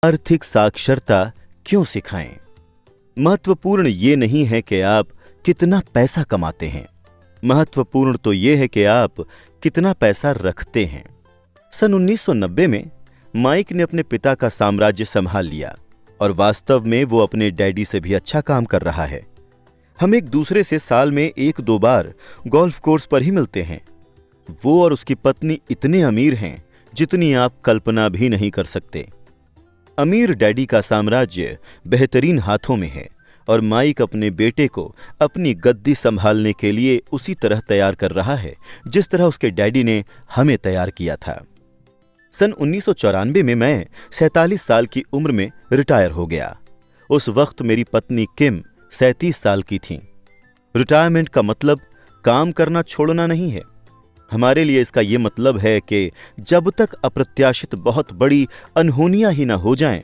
आर्थिक साक्षरता क्यों सिखाएं? महत्वपूर्ण ये नहीं है कि आप कितना पैसा कमाते हैं, महत्वपूर्ण तो ये है कि आप कितना पैसा रखते हैं। सन 1990 में माइक ने अपने पिता का साम्राज्य संभाल लिया और वास्तव में वो अपने डैडी से भी अच्छा काम कर रहा है। हम एक दूसरे से साल में 1-2 बार गोल्फ कोर्स पर ही मिलते हैं। वो और उसकी पत्नी इतने अमीर हैं जितनी आप कल्पना भी नहीं कर सकते। अमीर डैडी का साम्राज्य बेहतरीन हाथों में है और माइक अपने बेटे को अपनी गद्दी संभालने के लिए उसी तरह तैयार कर रहा है जिस तरह उसके डैडी ने हमें तैयार किया था। सन 1994 में मैं 47 साल की उम्र में रिटायर हो गया। उस वक्त मेरी पत्नी किम 37 साल की थी। रिटायरमेंट का मतलब काम करना छोड़ना नहीं है। हमारे लिए इसका यह मतलब है कि जब तक अप्रत्याशित बहुत बड़ी अनहोनियां ही न हो जाएं,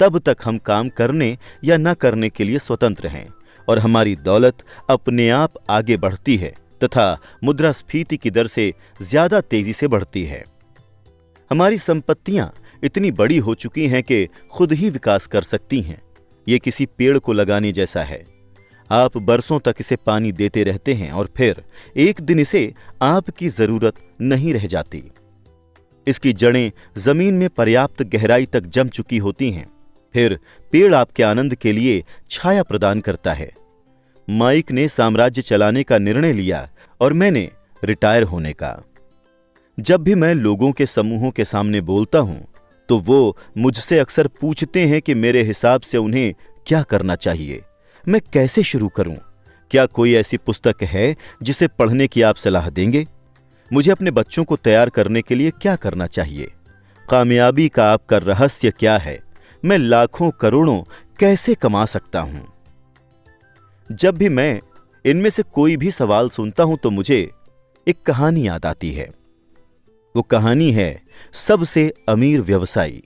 तब तक हम काम करने या न करने के लिए स्वतंत्र हैं और हमारी दौलत अपने आप आगे बढ़ती है तथा मुद्रास्फीति की दर से ज्यादा तेजी से बढ़ती है। हमारी संपत्तियां इतनी बड़ी हो चुकी हैं कि खुद ही विकास कर सकती हैं। ये किसी पेड़ को लगाने जैसा है। आप बरसों तक इसे पानी देते रहते हैं और फिर एक दिन इसे आपकी जरूरत नहीं रह जाती। इसकी जड़ें जमीन में पर्याप्त गहराई तक जम चुकी होती हैं। फिर पेड़ आपके आनंद के लिए छाया प्रदान करता है। माइक ने साम्राज्य चलाने का निर्णय लिया और मैंने रिटायर होने का। जब भी मैं लोगों के समूहों के सामने बोलता हूं तो वो मुझसे अक्सर पूछते हैं कि मेरे हिसाब से उन्हें क्या करना चाहिए, मैं कैसे शुरू करूं? क्या कोई ऐसी पुस्तक है जिसे पढ़ने की आप सलाह देंगे? मुझे अपने बच्चों को तैयार करने के लिए क्या करना चाहिए? कामयाबी का आपका रहस्य क्या है? मैं लाखों करोड़ों कैसे कमा सकता हूं? जब भी मैं इनमें से कोई भी सवाल सुनता हूं तो मुझे एक कहानी याद आती है। वो कहानी है सबसे अमीर व्यवसायी।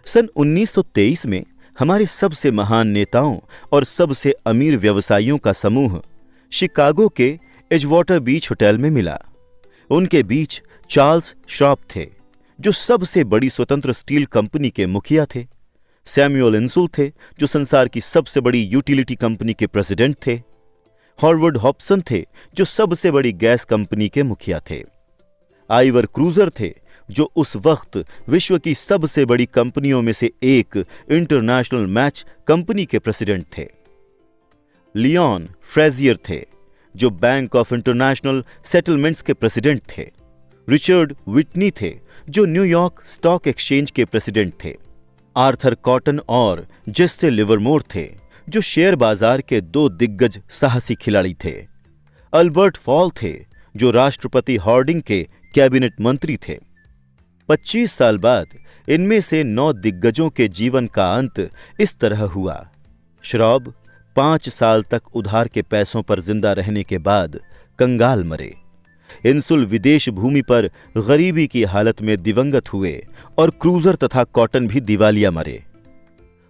सन 1923 में हमारे सबसे महान नेताओं और सबसे अमीर व्यवसायियों का समूह शिकागो के एजवाटर बीच होटल में मिला। उनके बीच चार्ल्स श्राप थे, जो सबसे बड़ी स्वतंत्र स्टील कंपनी के मुखिया थे। सैमुअल इंसुल थे, जो संसार की सबसे बड़ी यूटिलिटी कंपनी के प्रेसिडेंट थे। हॉवर्ड हॉब्सन थे, जो सबसे बड़ी गैस कंपनी के मुखिया थे। आइवर क्रूजर थे, जो उस वक्त विश्व की सबसे बड़ी कंपनियों में से एक इंटरनेशनल मैच कंपनी के प्रेसिडेंट थे। लियोन फ्रेजियर थे, जो बैंक ऑफ इंटरनेशनल सेटलमेंट्स के प्रेसिडेंट थे। रिचर्ड विटनी थे, जो न्यूयॉर्क स्टॉक एक्सचेंज के प्रेसिडेंट थे। आर्थर कॉटन और जेस्से लिवरमोर थे, जो शेयर बाजार के 2 दिग्गज साहसी खिलाड़ी थे। अल्बर्ट फॉल थे, जो राष्ट्रपति हार्डिंग के कैबिनेट मंत्री थे। 25 साल बाद इनमें से 9 दिग्गजों के जीवन का अंत इस तरह हुआ। श्रॉब 5 साल तक उधार के पैसों पर जिंदा रहने के बाद कंगाल मरे। इंसुल विदेश भूमि पर गरीबी की हालत में दिवंगत हुए और क्रूजर तथा कॉटन भी दिवालिया मरे।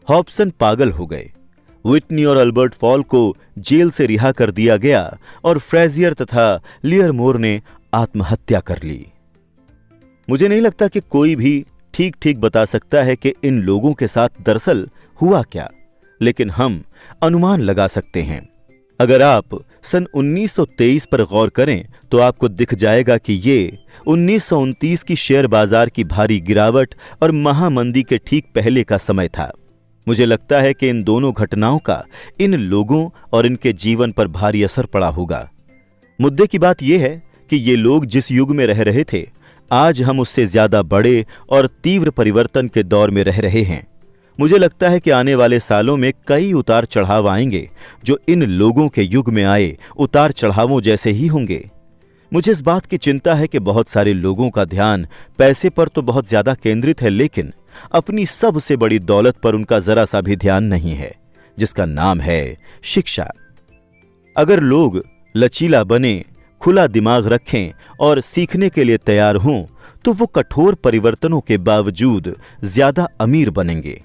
हॉब्सन पागल हो गए। विटनी और अल्बर्ट फॉल को जेल से रिहा कर दिया गया और फ्रेजियर तथा लिवरमोर ने आत्महत्या कर ली। मुझे नहीं लगता कि कोई भी ठीक ठीक बता सकता है कि इन लोगों के साथ दरअसल हुआ क्या, लेकिन हम अनुमान लगा सकते हैं। अगर आप सन 1923 पर गौर करें तो आपको दिख जाएगा कि ये 1929 की शेयर बाजार की भारी गिरावट और महामंदी के ठीक पहले का समय था। मुझे लगता है कि इन दोनों घटनाओं का इन लोगों और इनके जीवन पर भारी असर पड़ा होगा। मुद्दे की बात यह है कि ये लोग जिस युग में रह रहे थे, आज हम उससे ज्यादा बड़े और तीव्र परिवर्तन के दौर में रह रहे हैं। मुझे लगता है कि आने वाले सालों में कई उतार चढ़ाव आएंगे जो इन लोगों के युग में आए उतार चढ़ावों जैसे ही होंगे। मुझे इस बात की चिंता है कि बहुत सारे लोगों का ध्यान पैसे पर तो बहुत ज्यादा केंद्रित है, लेकिन अपनी सबसे बड़ी दौलत पर उनका जरा सा भी ध्यान नहीं है, जिसका नाम है शिक्षा। अगर लोग लचीला बने, खुला दिमाग रखें और सीखने के लिए तैयार हों तो वो कठोर परिवर्तनों के बावजूद ज्यादा अमीर बनेंगे।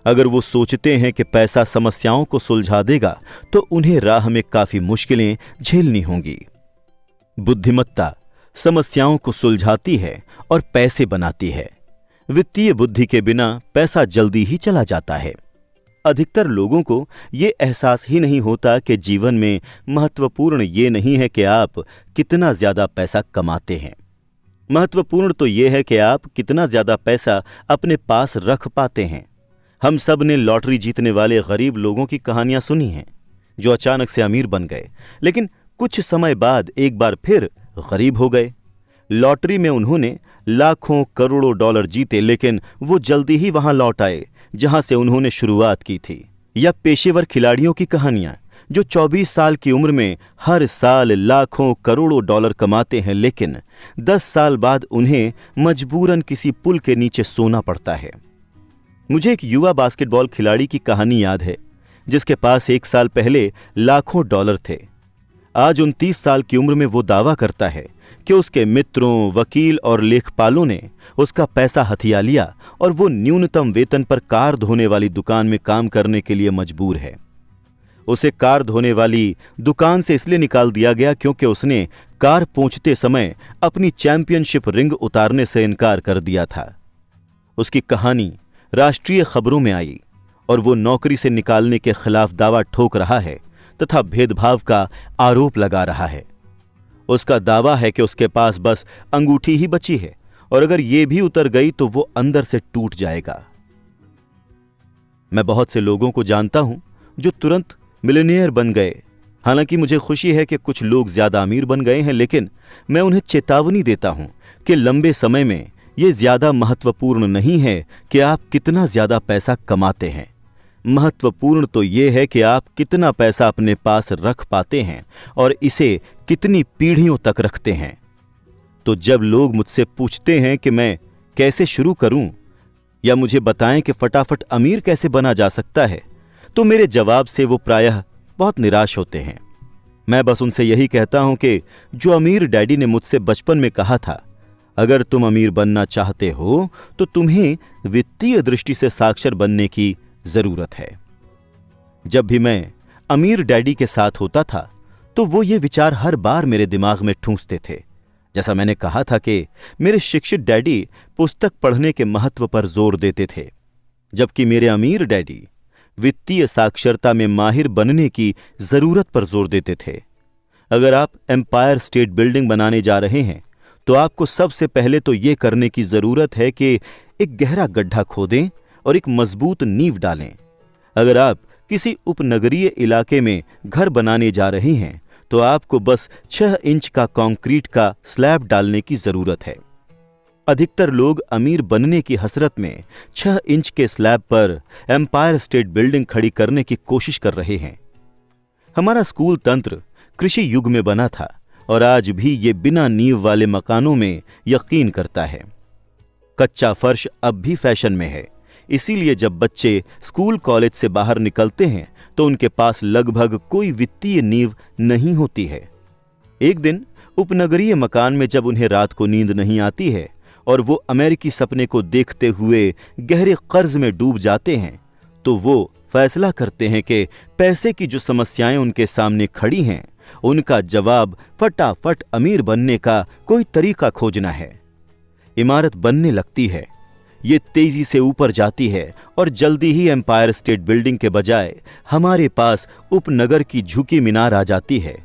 अगर वो सोचते हैं कि पैसा समस्याओं को सुलझा देगा तो उन्हें राह में काफी मुश्किलें झेलनी होंगी। बुद्धिमत्ता समस्याओं को सुलझाती है और पैसे बनाती है। वित्तीय बुद्धि के बिना पैसा जल्दी ही चला जाता है। अधिकतर लोगों को ये एहसास ही नहीं होता कि जीवन में महत्वपूर्ण ये नहीं है कि आप कितना ज्यादा पैसा कमाते हैं। महत्वपूर्ण तो ये है कि आप कितना ज्यादा पैसा अपने पास रख पाते हैं। हम सब ने लॉटरी जीतने वाले गरीब लोगों की कहानियां सुनी हैं, जो अचानक से अमीर बन गए, लेकिन कुछ समय बाद एक बार फिर गरीब हो गए। लॉटरी में उन्होंने लाखों करोड़ों डॉलर जीते, लेकिन वो जल्दी ही वहां लौट आए जहां से उन्होंने शुरुआत की थी। या पेशेवर खिलाड़ियों की कहानियां, जो 24 साल की उम्र में हर साल लाखों करोड़ों डॉलर कमाते हैं, लेकिन 10 साल बाद उन्हें मजबूरन किसी पुल के नीचे सोना पड़ता है। मुझे एक युवा बास्केटबॉल खिलाड़ी की कहानी याद है, जिसके पास 1 साल पहले लाखों डॉलर थे। आज 29 साल की उम्र में वो दावा करता है कि उसके मित्रों, वकील और लेखपालों ने उसका पैसा हथिया लिया और वो न्यूनतम वेतन पर कार धोने वाली दुकान में काम करने के लिए मजबूर है। उसे कार धोने वाली दुकान से इसलिए निकाल दिया गया क्योंकि उसने कार पोंछते समय अपनी चैंपियनशिप रिंग उतारने से इनकार कर दिया था। उसकी कहानी राष्ट्रीय खबरों में आई और वो नौकरी से निकालने के खिलाफ दावा ठोक रहा है तथा भेदभाव का आरोप लगा रहा है। उसका दावा है कि उसके पास बस अंगूठी ही बची है और अगर ये भी उतर गई तो वो अंदर से टूट जाएगा। मैं बहुत से लोगों को जानता हूं जो तुरंत मिलियनेयर बन गए। हालांकि मुझे खुशी है कि कुछ लोग ज्यादा अमीर बन गए हैं, लेकिन मैं उन्हें चेतावनी देता हूं कि लंबे समय में यह ज्यादा महत्वपूर्ण नहीं है कि आप कितना ज्यादा पैसा कमाते हैं। महत्वपूर्ण तो यह है कि आप कितना पैसा अपने पास रख पाते हैं और इसे कितनी पीढ़ियों तक रखते हैं। तो जब लोग मुझसे पूछते हैं कि मैं कैसे शुरू करूं या मुझे बताएं कि फटाफट अमीर कैसे बना जा सकता है, तो मेरे जवाब से वो प्रायः बहुत निराश होते हैं। मैं बस उनसे यही कहता हूं कि जो अमीर डैडी ने मुझसे बचपन में कहा था, अगर तुम अमीर बनना चाहते हो तो तुम्हें वित्तीय दृष्टि से साक्षर बनने की जरूरत है। जब भी मैं अमीर डैडी के साथ होता था तो वो ये विचार हर बार मेरे दिमाग में ठूंसते थे। जैसा मैंने कहा था कि मेरे शिक्षित डैडी पुस्तक पढ़ने के महत्व पर जोर देते थे, जबकि मेरे अमीर डैडी वित्तीय साक्षरता में माहिर बनने की जरूरत पर जोर देते थे। अगर आप एम्पायर स्टेट बिल्डिंग बनाने जा रहे हैं तो आपको सबसे पहले तो यह करने की जरूरत है कि एक गहरा गड्ढा खोदें और एक मजबूत नींव डालें। अगर आप किसी उपनगरीय इलाके में घर बनाने जा रहे हैं तो आपको बस 6 इंच का कंक्रीट का स्लैब डालने की जरूरत है। अधिकतर लोग अमीर बनने की हसरत में 6 इंच के स्लैब पर एम्पायर स्टेट बिल्डिंग खड़ी करने की कोशिश कर रहे हैं। हमारा स्कूल तंत्र कृषि युग में बना था और आज भी ये बिना नींव वाले मकानों में यकीन करता है। कच्चा फर्श अब भी फैशन में है, इसीलिए जब बच्चे स्कूल कॉलेज से बाहर निकलते हैं तो उनके पास लगभग कोई वित्तीय नींव नहीं होती है। एक दिन उपनगरीय मकान में जब उन्हें रात को नींद नहीं आती है और वो अमेरिकी सपने को देखते हुए गहरे कर्ज में डूब जाते हैं, तो वो फैसला करते हैं कि पैसे की जो समस्याएं उनके सामने खड़ी हैं, उनका जवाब फटाफट अमीर बनने का कोई तरीका खोजना है। इमारत बनने लगती है, ये तेजी से ऊपर जाती है और जल्दी ही एम्पायर स्टेट बिल्डिंग के बजाय हमारे पास उपनगर की झुकी मीनार आ जाती है।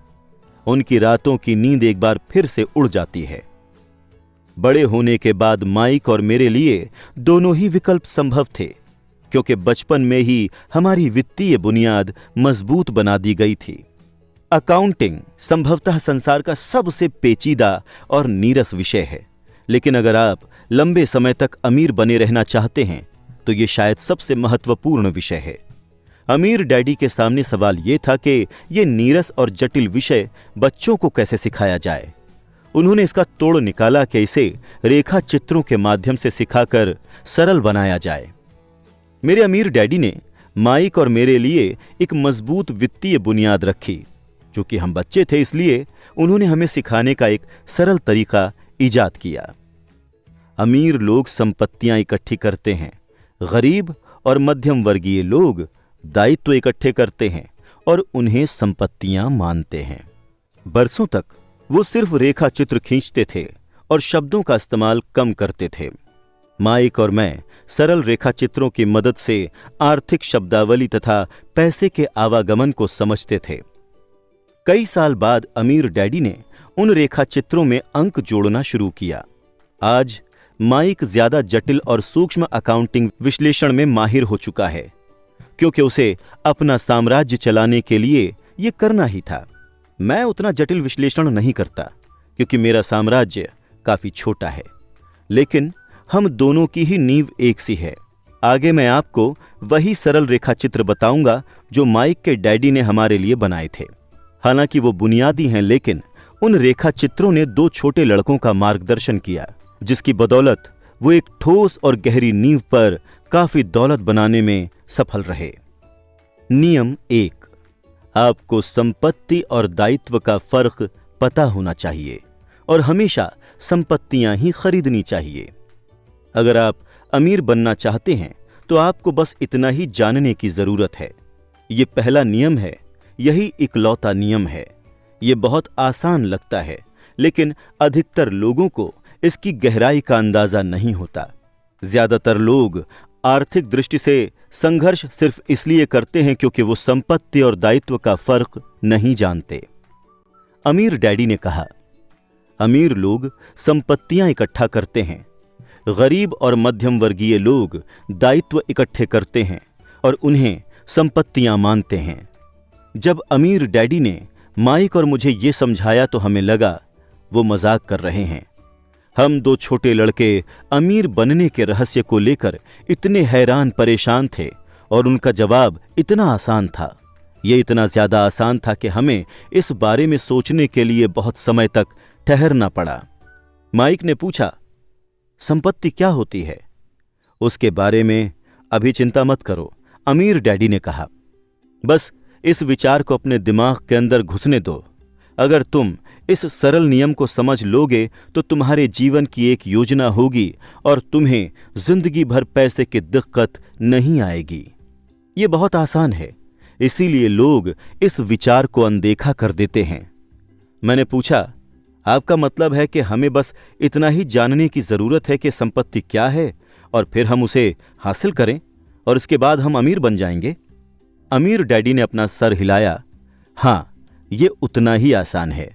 उनकी रातों की नींद एक बार फिर से उड़ जाती है। बड़े होने के बाद माइक और मेरे लिए दोनों ही विकल्प संभव थे, क्योंकि बचपन में ही हमारी वित्तीय बुनियाद मजबूत बना दी गई थी। अकाउंटिंग संभवतः संसार का सबसे पेचीदा और नीरस विषय है, लेकिन अगर आप लंबे समय तक अमीर बने रहना चाहते हैं तो यह शायद सबसे महत्वपूर्ण विषय है। अमीर डैडी के सामने सवाल यह था कि यह नीरस और जटिल विषय बच्चों को कैसे सिखाया जाए। उन्होंने इसका तोड़ निकाला कि इसे रेखा चित्रों के माध्यम से सिखाकर सरल बनाया जाए। मेरे अमीर डैडी ने माइक और मेरे लिए एक मजबूत वित्तीय बुनियाद रखी। चूंकि हम बच्चे थे, इसलिए उन्होंने हमें सिखाने का एक सरल तरीका ईजाद किया। अमीर लोग संपत्तियां इकट्ठी करते हैं, गरीब और मध्यम वर्गीय लोग दायित्व इकट्ठे करते हैं और उन्हें संपत्तियां मानते हैं। बरसों तक वो सिर्फ रेखा चित्र खींचते थे और शब्दों का इस्तेमाल कम करते थे। माइक और मैं सरल रेखा चित्रों की मदद से आर्थिक शब्दावली तथा पैसे के आवागमन को समझते थे। कई साल बाद अमीर डैडी ने उन रेखा चित्रों में अंक जोड़ना शुरू किया। आज माइक ज्यादा जटिल और सूक्ष्म अकाउंटिंग विश्लेषण में माहिर हो चुका है, क्योंकि उसे अपना साम्राज्य चलाने के लिए यह करना ही था। मैं उतना जटिल विश्लेषण नहीं करता, क्योंकि मेरा साम्राज्य काफी छोटा है, लेकिन हम दोनों की ही नींव एक सी है। आगे मैं आपको वही सरल रेखा चित्र बताऊंगा जो माइक के डैडी ने हमारे लिए बनाए थे। हालांकि वो बुनियादी हैं, लेकिन उन रेखा चित्रों ने 2 छोटे लड़कों का मार्गदर्शन किया, जिसकी बदौलत वो एक ठोस और गहरी नींव पर काफी दौलत बनाने में सफल रहे। नियम 1, आपको संपत्ति और दायित्व का फर्क पता होना चाहिए और हमेशा संपत्तियां ही खरीदनी चाहिए। अगर आप अमीर बनना चाहते हैं तो आपको बस इतना ही जानने की जरूरत है। ये पहला नियम है, यही इकलौता नियम है। ये बहुत आसान लगता है, लेकिन अधिकतर लोगों को इसकी गहराई का अंदाजा नहीं होता। ज्यादातर लोग आर्थिक दृष्टि से संघर्ष सिर्फ इसलिए करते हैं क्योंकि वो संपत्ति और दायित्व का फर्क नहीं जानते। अमीर डैडी ने कहा, अमीर लोग संपत्तियां इकट्ठा करते हैं, गरीब और मध्यम वर्गीय लोग दायित्व इकट्ठे करते हैं और उन्हें संपत्तियां मानते हैं। जब अमीर डैडी ने माइक और मुझे ये समझाया तो हमें लगा वो मजाक कर रहे हैं। हम 2 छोटे लड़के अमीर बनने के रहस्य को लेकर इतने हैरान परेशान थे और उनका जवाब इतना आसान था। ये इतना ज्यादा आसान था कि हमें इस बारे में सोचने के लिए बहुत समय तक ठहरना पड़ा। माइक ने पूछा, संपत्ति क्या होती है? उसके बारे में अभी चिंता मत करो, अमीर डैडी ने कहा। बस इस विचार को अपने दिमाग के अंदर घुसने दो। अगर तुम इस सरल नियम को समझ लोगे तो तुम्हारे जीवन की एक योजना होगी और तुम्हें जिंदगी भर पैसे की दिक्कत नहीं आएगी। ये बहुत आसान है, इसीलिए लोग इस विचार को अनदेखा कर देते हैं। मैंने पूछा, आपका मतलब है कि हमें बस इतना ही जानने की जरूरत है कि संपत्ति क्या है और फिर हम उसे हासिल करें और इसके बाद हम अमीर बन जाएंगे? अमीर डैडी ने अपना सर हिलाया। हां, ये उतना ही आसान है।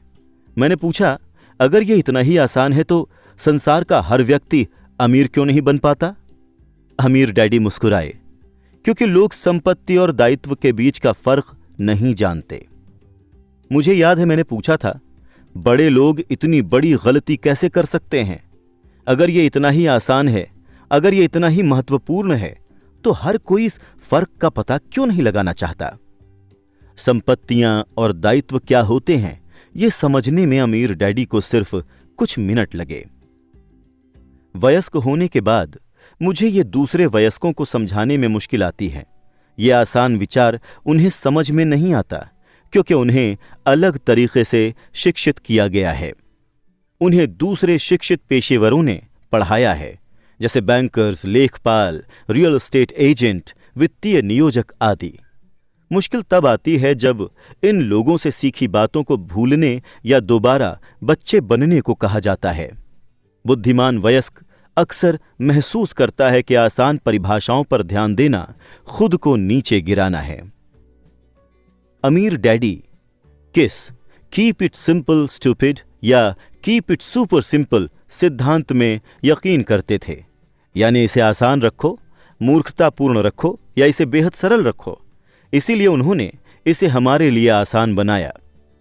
मैंने पूछा, अगर ये इतना ही आसान है तो संसार का हर व्यक्ति अमीर क्यों नहीं बन पाता? अमीर डैडी मुस्कुराए, क्योंकि लोग संपत्ति और दायित्व के बीच का फर्क नहीं जानते। मुझे याद है मैंने पूछा था, बड़े लोग इतनी बड़ी गलती कैसे कर सकते हैं? अगर ये इतना ही आसान है, अगर ये इतना ही महत्वपूर्ण है, तो हर कोई इस फर्क का पता क्यों नहीं लगाना चाहता? संपत्तियां और दायित्व क्या होते हैं, ये समझने में अमीर डैडी को सिर्फ कुछ मिनट लगे। वयस्क होने के बाद मुझे ये दूसरे वयस्कों को समझाने में मुश्किल आती है। ये आसान विचार उन्हें समझ में नहीं आता, क्योंकि उन्हें अलग तरीके से शिक्षित किया गया है। उन्हें दूसरे शिक्षित पेशेवरों ने पढ़ाया है, जैसे बैंकर्स, लेखपाल, रियल एस्टेट एजेंट, वित्तीय नियोजक आदि। मुश्किल तब आती है जब इन लोगों से सीखी बातों को भूलने या दोबारा बच्चे बनने को कहा जाता है। बुद्धिमान वयस्क अक्सर महसूस करता है कि आसान परिभाषाओं पर ध्यान देना खुद को नीचे गिराना है। अमीर डैडी किस कीप इट सिंपल स्टूपिड या कीप इट सुपर सिंपल सिद्धांत में यकीन करते थे, यानी इसे आसान रखो, मूर्खतापूर्ण रखो या इसे बेहद सरल रखो। इसीलिए उन्होंने इसे हमारे लिए आसान बनाया,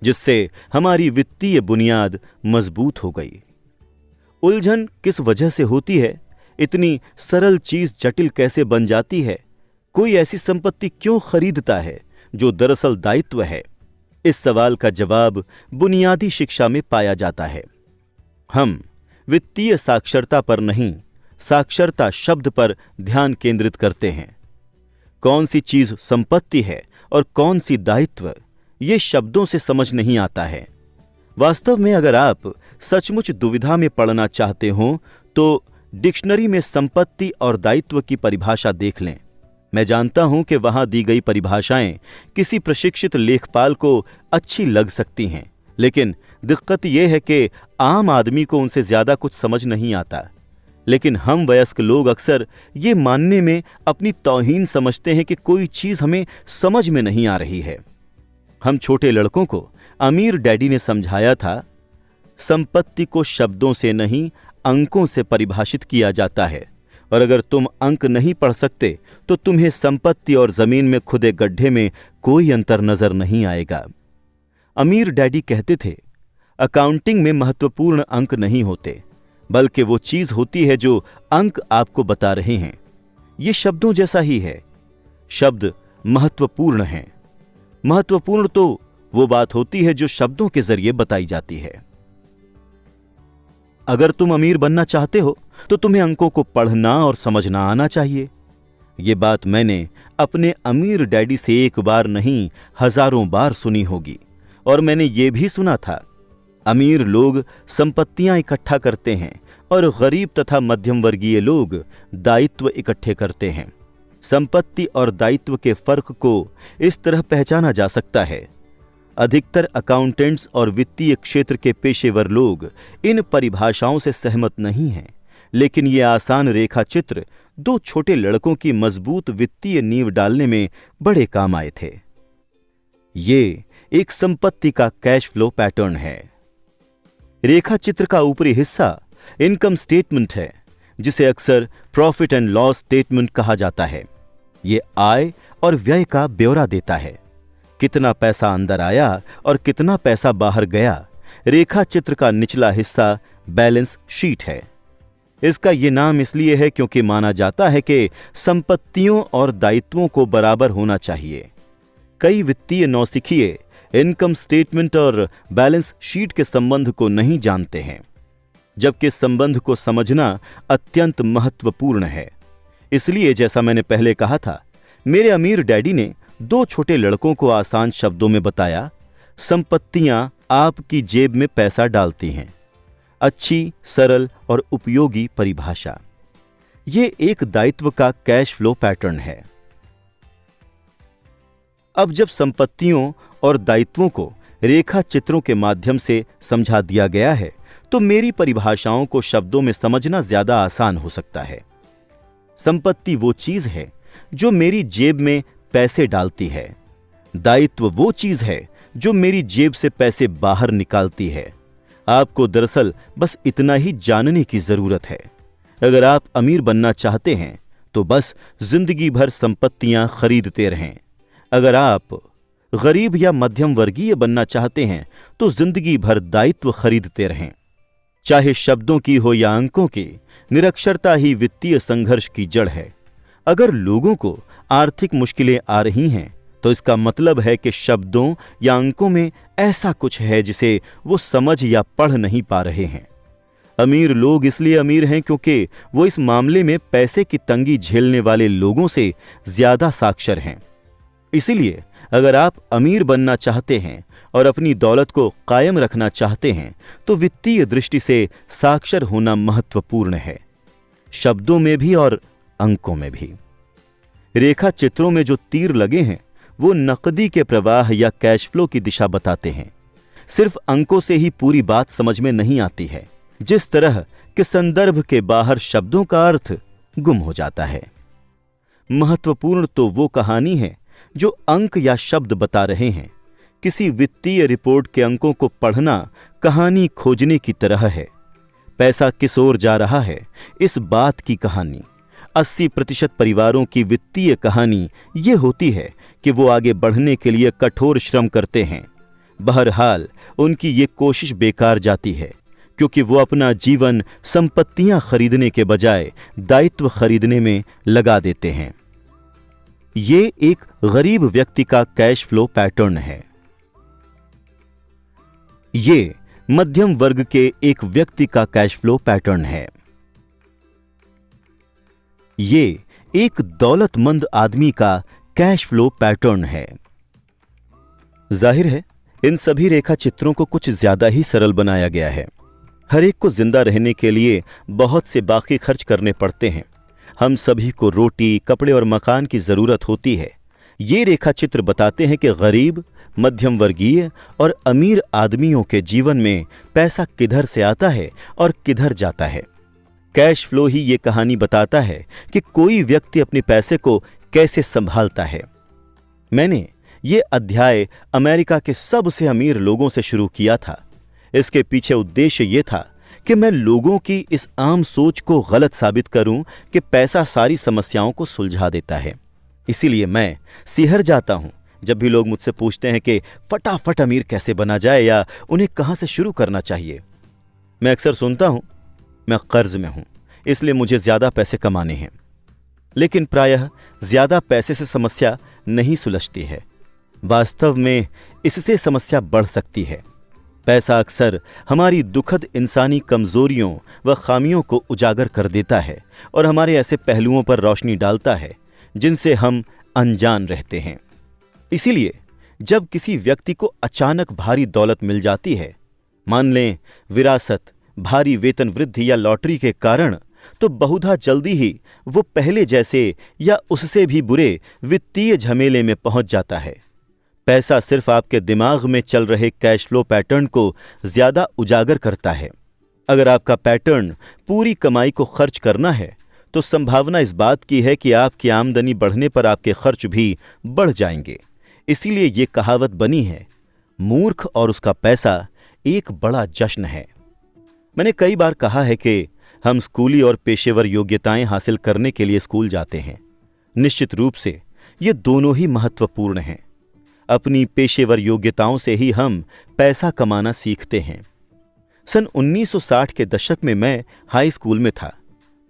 जिससे हमारी वित्तीय बुनियाद मजबूत हो गई। उलझन किस वजह से होती है? इतनी सरल चीज जटिल कैसे बन जाती है? कोई ऐसी संपत्ति क्यों खरीदता है जो दरअसल दायित्व है? इस सवाल का जवाब बुनियादी शिक्षा में पाया जाता है। हम वित्तीय साक्षरता पर नहीं, साक्षरता शब्द पर ध्यान केंद्रित करते हैं। कौन सी चीज संपत्ति है और कौन सी दायित्व, ये शब्दों से समझ नहीं आता है। वास्तव में अगर आप सचमुच दुविधा में पड़ना चाहते हो तो डिक्शनरी में संपत्ति और दायित्व की परिभाषा देख लें। मैं जानता हूं कि वहां दी गई परिभाषाएं किसी प्रशिक्षित लेखपाल को अच्छी लग सकती हैं, लेकिन दिक्कत यह है कि आम आदमी को उनसे ज्यादा कुछ समझ नहीं आता। लेकिन हम वयस्क लोग अक्सर ये मानने में अपनी तौहीन समझते हैं कि कोई चीज हमें समझ में नहीं आ रही है। हम छोटे लड़कों को अमीर डैडी ने समझाया था, संपत्ति को शब्दों से नहीं अंकों से परिभाषित किया जाता है, और अगर तुम अंक नहीं पढ़ सकते तो तुम्हें संपत्ति और जमीन में खुदे गड्ढे में कोई अंतर नजर नहीं आएगा। अमीर डैडी कहते थे, अकाउंटिंग में महत्वपूर्ण अंक नहीं होते, बल्कि वो चीज होती है जो अंक आपको बता रहे हैं। ये शब्दों जैसा ही है, शब्द महत्वपूर्ण हैं। महत्वपूर्ण तो वो बात होती है जो शब्दों के जरिए बताई जाती है। अगर तुम अमीर बनना चाहते हो तो तुम्हें अंकों को पढ़ना और समझना आना चाहिए। ये बात मैंने अपने अमीर डैडी से एक बार नहीं हजारों बार सुनी होगी। और मैंने ये भी सुना था, अमीर लोग संपत्तियां इकट्ठा करते हैं और गरीब तथा मध्यम वर्गीय लोग दायित्व इकट्ठे करते हैं। संपत्ति और दायित्व के फर्क को इस तरह पहचाना जा सकता है। अधिकतर अकाउंटेंट्स और वित्तीय क्षेत्र के पेशेवर लोग इन परिभाषाओं से सहमत नहीं हैं, लेकिन ये आसान रेखा चित्र दो छोटे लड़कों की मजबूत वित्तीय नींव डालने में बड़े काम आए थे। ये एक संपत्ति का कैश फ्लो पैटर्न है। रेखा चित्र का ऊपरी हिस्सा इनकम स्टेटमेंट है, जिसे अक्सर प्रॉफिट एंड लॉस स्टेटमेंट कहा जाता है। ये आय और व्यय का ब्यौरा देता है, कितना पैसा अंदर आया और कितना पैसा बाहर गया। रेखा चित्र का निचला हिस्सा बैलेंस शीट है। इसका ये नाम इसलिए है क्योंकि माना जाता है कि संपत्तियों और दायित्वों को बराबर होना चाहिए। कई वित्तीय नौसिखिए इनकम स्टेटमेंट और बैलेंस शीट के संबंध को नहीं जानते हैं, जबकि संबंध को समझना अत्यंत महत्वपूर्ण है। इसलिए जैसा मैंने पहले कहा था, मेरे अमीर डैडी ने दो छोटे लड़कों को आसान शब्दों में बताया, संपत्तियां आपकी जेब में पैसा डालती हैं। अच्छी, सरल और उपयोगी परिभाषा। यह एक दायित्व का कैश फ्लो पैटर्न है। अब जब संपत्तियों और दायित्वों को रेखा चित्रों के माध्यम से समझा दिया गया है, तो मेरी परिभाषाओं को शब्दों में समझना ज्यादा आसान हो सकता है। संपत्ति वो चीज है जो मेरी जेब में पैसे डालती है। दायित्व वो चीज है जो मेरी जेब से पैसे बाहर निकालती है। आपको दरअसल बस इतना ही जानने की जरूरत है। अगर आप अमीर बनना चाहते हैं तो बस जिंदगी भर संपत्तियां खरीदते रहें। अगर आप गरीब या मध्यम वर्गीय बनना चाहते हैं तो जिंदगी भर दायित्व खरीदते रहें। चाहे शब्दों की हो या अंकों की, निरक्षरता ही वित्तीय संघर्ष की जड़ है। अगर लोगों को आर्थिक मुश्किलें आ रही हैं तो इसका मतलब है कि शब्दों या अंकों में ऐसा कुछ है जिसे वो समझ या पढ़ नहीं पा रहे हैं। अमीर लोग इसलिए अमीर हैं क्योंकि वो इस मामले में पैसे की तंगी झेलने वाले लोगों से ज्यादा साक्षर हैं। इसीलिए अगर आप अमीर बनना चाहते हैं और अपनी दौलत को कायम रखना चाहते हैं तो वित्तीय दृष्टि से साक्षर होना महत्वपूर्ण है, शब्दों में भी और अंकों में भी। रेखा चित्रों में जो तीर लगे हैं वो नकदी के प्रवाह या कैश फ्लो की दिशा बताते हैं। सिर्फ अंकों से ही पूरी बात समझ में नहीं आती है, जिस तरह के संदर्भ के बाहर शब्दों का अर्थ गुम हो जाता है। महत्वपूर्ण तो वो कहानी है जो अंक या शब्द बता रहे हैं। किसी वित्तीय रिपोर्ट के अंकों को पढ़ना कहानी खोजने की तरह है। पैसा किस ओर जा रहा है, इस बात की कहानी। 80% परिवारों की वित्तीय कहानी ये होती है कि वो आगे बढ़ने के लिए कठोर श्रम करते हैं। बहरहाल उनकी ये कोशिश बेकार जाती है, क्योंकि वो अपना जीवन संपत्तियां खरीदने के बजाय दायित्व खरीदने में लगा देते हैं। ये एक गरीब व्यक्ति का कैश फ्लो पैटर्न है। ये मध्यम वर्ग के एक व्यक्ति का कैश फ्लो पैटर्न है। ये एक दौलतमंद आदमी का कैश फ्लो पैटर्न है। जाहिर है इन सभी रेखा चित्रों को कुछ ज्यादा ही सरल बनाया गया है। हर एक को जिंदा रहने के लिए बहुत से बाकी खर्च करने पड़ते हैं। हम सभी को रोटी, कपड़े और मकान की जरूरत होती है। ये रेखा चित्र बताते हैं कि गरीब, मध्यम वर्गीय और अमीर आदमियों के जीवन में पैसा किधर से आता है और किधर जाता है। कैश फ्लो ही ये कहानी बताता है कि कोई व्यक्ति अपने पैसे को कैसे संभालता है। मैंने ये अध्याय अमेरिका के सबसे अमीर लोगों से शुरू किया था। इसके पीछे उद्देश्य ये था कि मैं लोगों की इस आम सोच को गलत साबित करूं कि पैसा सारी समस्याओं को सुलझा देता है। इसीलिए मैं सिहर जाता हूं जब भी लोग मुझसे पूछते हैं कि फटाफट अमीर कैसे बना जाए या उन्हें कहां से शुरू करना चाहिए। मैं अक्सर सुनता हूं, मैं कर्ज में हूं, इसलिए मुझे ज्यादा पैसे कमाने हैं। लेकिन प्रायः ज्यादा पैसे से समस्या नहीं सुलझती है। वास्तव में इससे समस्या बढ़ सकती है। पैसा अक्सर हमारी दुखद इंसानी कमजोरियों व खामियों को उजागर कर देता है और हमारे ऐसे पहलुओं पर रोशनी डालता है जिनसे हम अनजान रहते हैं। इसीलिए जब किसी व्यक्ति को अचानक भारी दौलत मिल जाती है, मान लें विरासत, भारी वेतन वृद्धि या लॉटरी के कारण, तो बहुधा जल्दी ही वो पहले जैसे या उससे भी बुरे वित्तीय झमेले में पहुंच जाता है। पैसा सिर्फ आपके दिमाग में चल रहे कैश फ्लो पैटर्न को ज्यादा उजागर करता है। अगर आपका पैटर्न पूरी कमाई को खर्च करना है, तो संभावना इस बात की है कि आपकी आमदनी बढ़ने पर आपके खर्च भी बढ़ जाएंगे। इसीलिए ये कहावत बनी है, मूर्ख और उसका पैसा एक बड़ा जश्न है। मैंने कई बार कहा है कि हम स्कूली और पेशेवर योग्यताएं हासिल करने के लिए स्कूल जाते हैं। निश्चित रूप से ये दोनों ही महत्वपूर्ण हैं। अपनी पेशेवर योग्यताओं से ही हम पैसा कमाना सीखते हैं। सन 1960 के दशक में मैं हाई स्कूल में था।